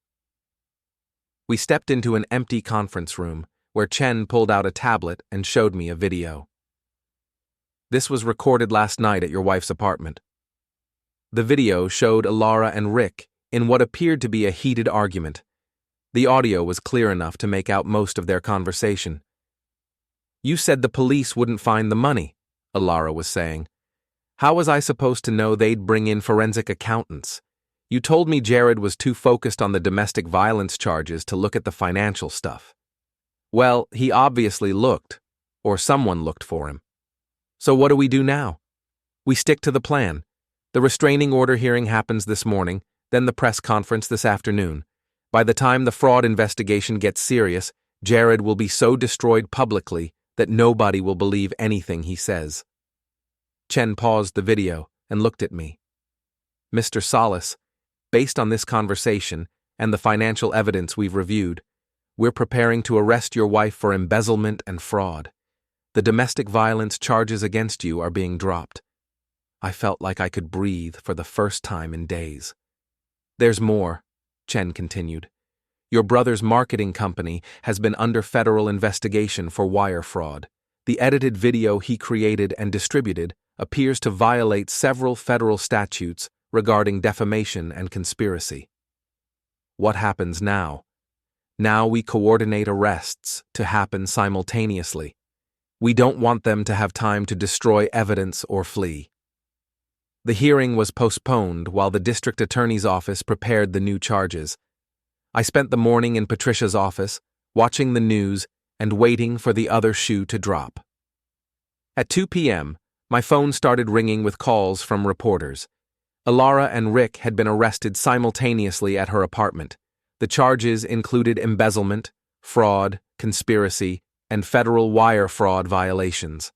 We stepped into an empty conference room, where Chen pulled out a tablet and showed me a video. This was recorded last night at your wife's apartment. The video showed Alara and Rick in what appeared to be a heated argument. The audio was clear enough to make out most of their conversation. You said the police wouldn't find the money, Alara was saying. How was I supposed to know they'd bring in forensic accountants? You told me Jared was too focused on the domestic violence charges to look at the financial stuff. Well, he obviously looked, or someone looked for him. So what do we do now? We stick to the plan. The restraining order hearing happens this morning, then the press conference this afternoon. By the time the fraud investigation gets serious, Jared will be so destroyed publicly that nobody will believe anything he says. Chen paused the video and looked at me. Mr. Salas, based on this conversation and the financial evidence we've reviewed, we're preparing to arrest your wife for embezzlement and fraud. The domestic violence charges against you are being dropped. I felt like I could breathe for the first time in days. There's more, Chen continued. Your brother's marketing company has been under federal investigation for wire fraud. The edited video he created and distributed appears to violate several federal statutes regarding defamation and conspiracy. What happens now? Now we coordinate arrests to happen simultaneously. We don't want them to have time to destroy evidence or flee. The hearing was postponed while the district attorney's office prepared the new charges. I spent the morning in Patricia's office, watching the news and waiting for the other shoe to drop. At 2 p.m., my phone started ringing with calls from reporters. Alara and Rick had been arrested simultaneously at her apartment. The charges included embezzlement, fraud, conspiracy, and federal wire fraud violations.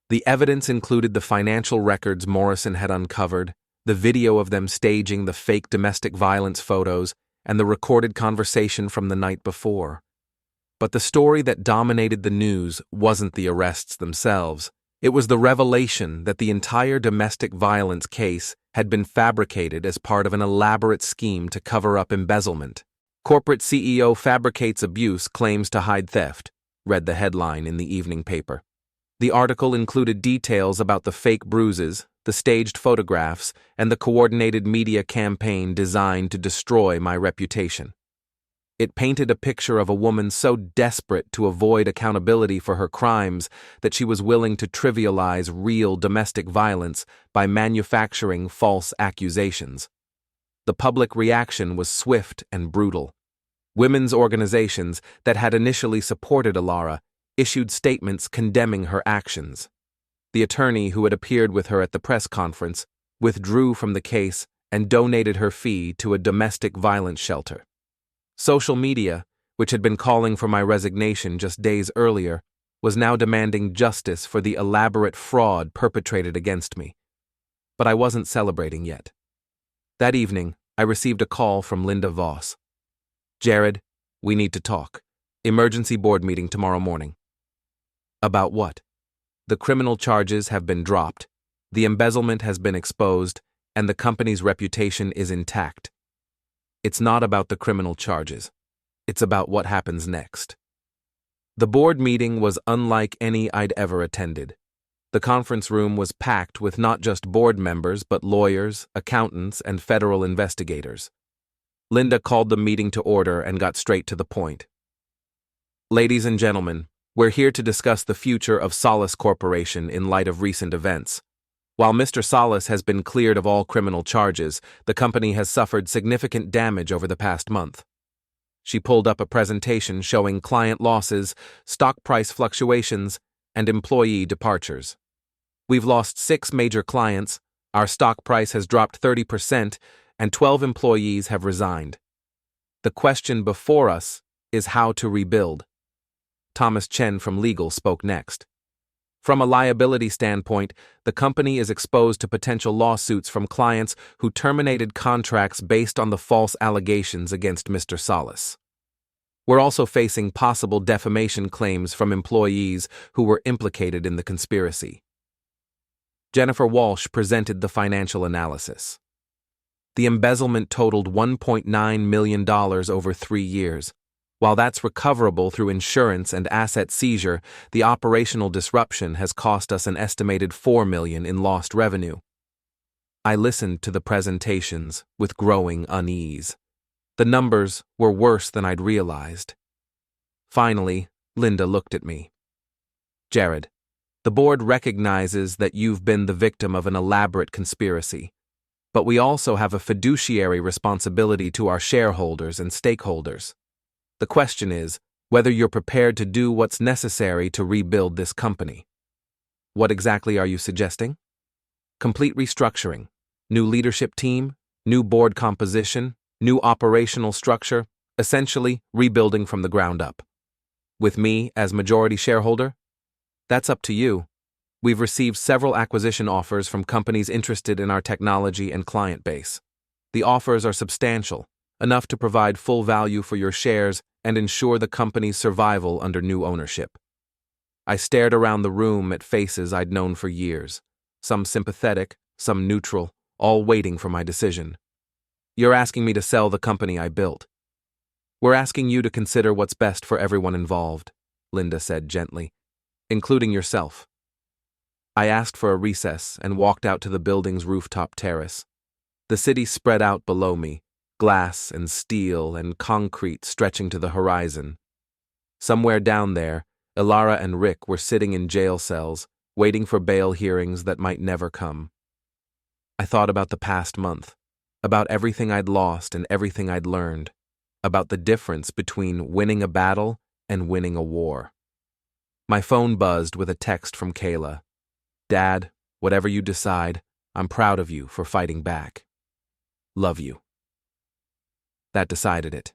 The evidence included the financial records Morrison had uncovered, the video of them staging the fake domestic violence photos, and the recorded conversation from the night before. But the story that dominated the news wasn't the arrests themselves. It was the revelation that the entire domestic violence case had been fabricated as part of an elaborate scheme to cover up embezzlement. Corporate CEO fabricates abuse, claims to hide theft, read the headline in the evening paper. The article included details about the fake bruises, the staged photographs, and the coordinated media campaign designed to destroy my reputation. It painted a picture of a woman so desperate to avoid accountability for her crimes that she was willing to trivialize real domestic violence by manufacturing false accusations. The public reaction was swift and brutal. Women's organizations that had initially supported Alara issued statements condemning her actions. The attorney who had appeared with her at the press conference withdrew from the case and donated her fee to a domestic violence shelter. Social media, which had been calling for my resignation just days earlier, was now demanding justice for the elaborate fraud perpetrated against me. But I wasn't celebrating yet. That evening, I received a call from Linda Voss. "Jared, we need to talk. Emergency board meeting tomorrow morning." "About what?" "The criminal charges have been dropped, the embezzlement has been exposed, and the company's reputation is intact. It's not about the criminal charges. It's about what happens next." The board meeting was unlike any I'd ever attended. The conference room was packed with not just board members but lawyers, accountants, and federal investigators. Linda called the meeting to order and got straight to the point. "Ladies and gentlemen, we're here to discuss the future of Solace Corporation in light of recent events. While Mr. Solace has been cleared of all criminal charges, the company has suffered significant damage over the past month." She pulled up a presentation showing client losses, stock price fluctuations, and employee departures. "We've lost 6 major clients, our stock price has dropped 30%, and 12 employees have resigned. The question before us is how to rebuild." Thomas Chen from legal spoke next. "From a liability standpoint, the company is exposed to potential lawsuits from clients who terminated contracts based on the false allegations against Mr. Solace. We're also facing possible defamation claims from employees who were implicated in the conspiracy." Jennifer Walsh presented the financial analysis. The embezzlement totaled $1.9 million over 3 years. While that's recoverable through insurance and asset seizure, the operational disruption has cost us an estimated $4 million in lost revenue. I listened to the presentations with growing unease. The numbers were worse than I'd realized. Finally, Linda looked at me. "Jared, the board recognizes that you've been the victim of an elaborate conspiracy, but we also have a fiduciary responsibility to our shareholders and stakeholders. The question is whether you're prepared to do what's necessary to rebuild this company." "What exactly are you suggesting?" "Complete restructuring, new leadership team, new board composition, new operational structure, essentially rebuilding from the ground up. With me as majority shareholder? That's up to you. We've received several acquisition offers from companies interested in our technology and client base. The offers are substantial, enough to provide full value for your shares and ensure the company's survival under new ownership." I stared around the room at faces I'd known for years, some sympathetic, some neutral, all waiting for my decision. "You're asking me to sell the company I built." "We're asking you to consider what's best for everyone involved," Linda said gently, "including yourself." I asked for a recess and walked out to the building's rooftop terrace. The city spread out below me, glass and steel and concrete stretching to the horizon. Somewhere down there, Ilara and Rick were sitting in jail cells, waiting for bail hearings that might never come. I thought about the past month, about everything I'd lost and everything I'd learned, about the difference between winning a battle and winning a war. My phone buzzed with a text from Kayla. "Dad, whatever you decide, I'm proud of you for fighting back. Love you." That decided it.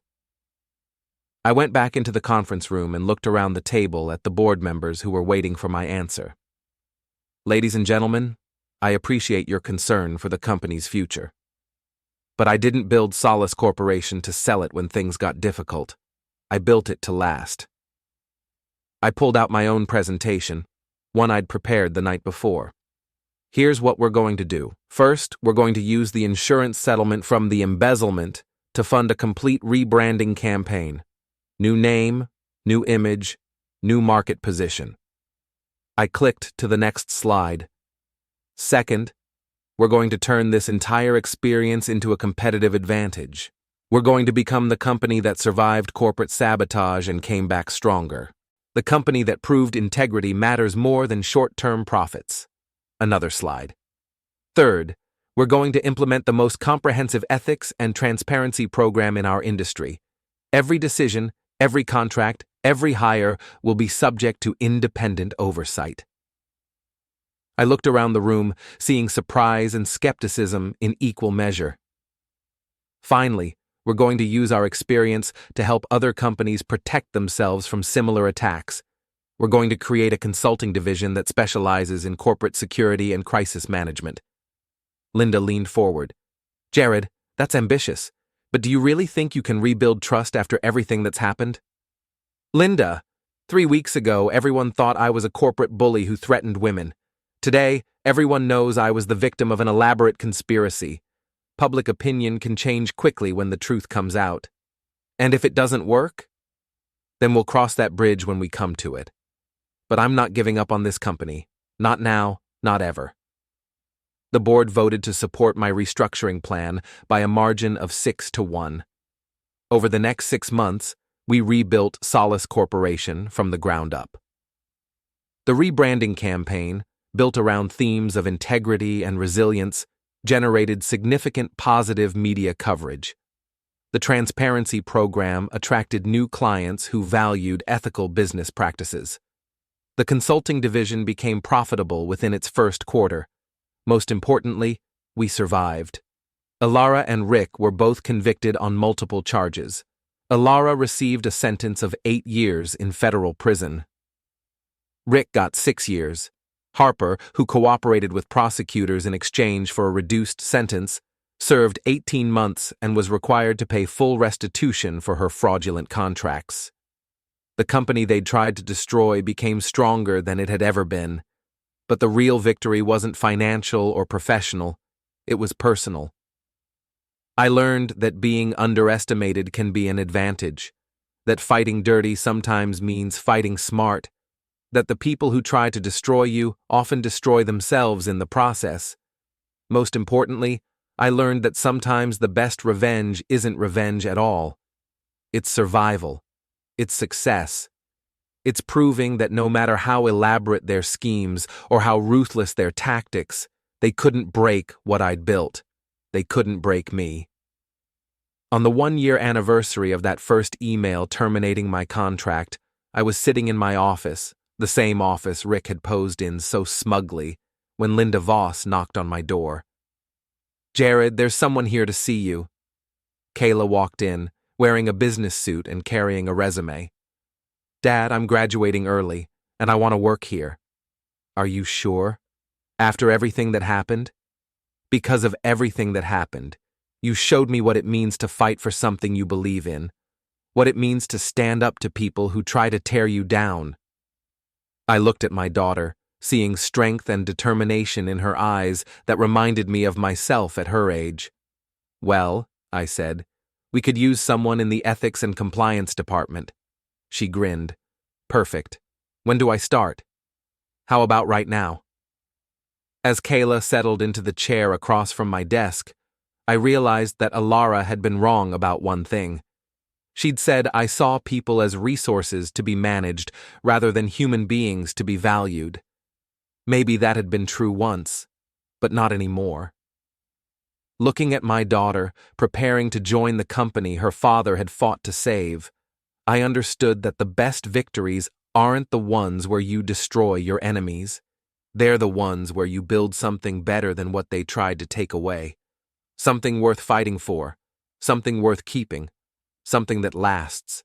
I went back into the conference room and looked around the table at the board members who were waiting for my answer. "Ladies and gentlemen, I appreciate your concern for the company's future. But I didn't build Solace Corporation to sell it when things got difficult. I built it to last." I pulled out my own presentation, one I'd prepared the night before. "Here's what we're going to do. First, we're going to use the insurance settlement from the embezzlement to fund a complete rebranding campaign. New name, new image, new market position." I clicked to the next slide. "Second, we're going to turn this entire experience into a competitive advantage. We're going to become the company that survived corporate sabotage and came back stronger. The company that proved integrity matters more than short-term profits." Another slide. "Third, we're going to implement the most comprehensive ethics and transparency program in our industry. Every decision, every contract, every hire will be subject to independent oversight." I looked around the room, seeing surprise and skepticism in equal measure. Finally, we're going to use our experience to help other companies protect themselves from similar attacks. We're going to create a consulting division that specializes in corporate security and crisis management. Linda leaned forward. Jared, that's ambitious, but do you really think you can rebuild trust after everything that's happened? Linda, 3 weeks ago, everyone thought I was a corporate bully who threatened women. Today, everyone knows I was the victim of an elaborate conspiracy. Public opinion can change quickly when the truth comes out. And if it doesn't work, then we'll cross that bridge when we come to it. But I'm not giving up on this company. Not now, not ever. The board voted to support my restructuring plan by a margin of 6-1. Over the next 6 months, we rebuilt Solace Corporation from the ground up. The rebranding campaign, built around themes of integrity and resilience, generated significant positive media coverage. The transparency program attracted new clients who valued ethical business practices. The consulting division became profitable within its first quarter. Most importantly, we survived. Alara and Rick were both convicted on multiple charges. Alara received a sentence of 8 years in federal prison. Rick got 6 years. Harper, who cooperated with prosecutors in exchange for a reduced sentence, served 18 months and was required to pay full restitution for her fraudulent contracts. The company they'd tried to destroy became stronger than it had ever been. But the real victory wasn't financial or professional, it was personal. I learned that being underestimated can be an advantage, that fighting dirty sometimes means fighting smart, that the people who try to destroy you often destroy themselves in the process. Most importantly, I learned that sometimes the best revenge isn't revenge at all. It's survival. It's success. It's proving that no matter how elaborate their schemes or how ruthless their tactics, they couldn't break what I'd built. They couldn't break me. On the 1-year anniversary of that first email terminating my contract, I was sitting in my office, the same office Rick had posed in so smugly, when Linda Voss knocked on my door. Jared, there's someone here to see you. Kayla walked in, wearing a business suit and carrying a resume. Dad, I'm graduating early, and I want to work here. Are you sure? After everything that happened? Because of everything that happened, you showed me what it means to fight for something you believe in, what it means to stand up to people who try to tear you down. I looked at my daughter, seeing strength and determination in her eyes that reminded me of myself at her age. Well, I said, we could use someone in the ethics and compliance department. She grinned. Perfect. When do I start? How about right now? As Kayla settled into the chair across from my desk, I realized that Alara had been wrong about one thing. She'd said I saw people as resources to be managed rather than human beings to be valued. Maybe that had been true once, but not anymore. Looking at my daughter, preparing to join the company her father had fought to save, I understood that the best victories aren't the ones where you destroy your enemies. They're the ones where you build something better than what they tried to take away. Something worth fighting for, something worth keeping, something that lasts.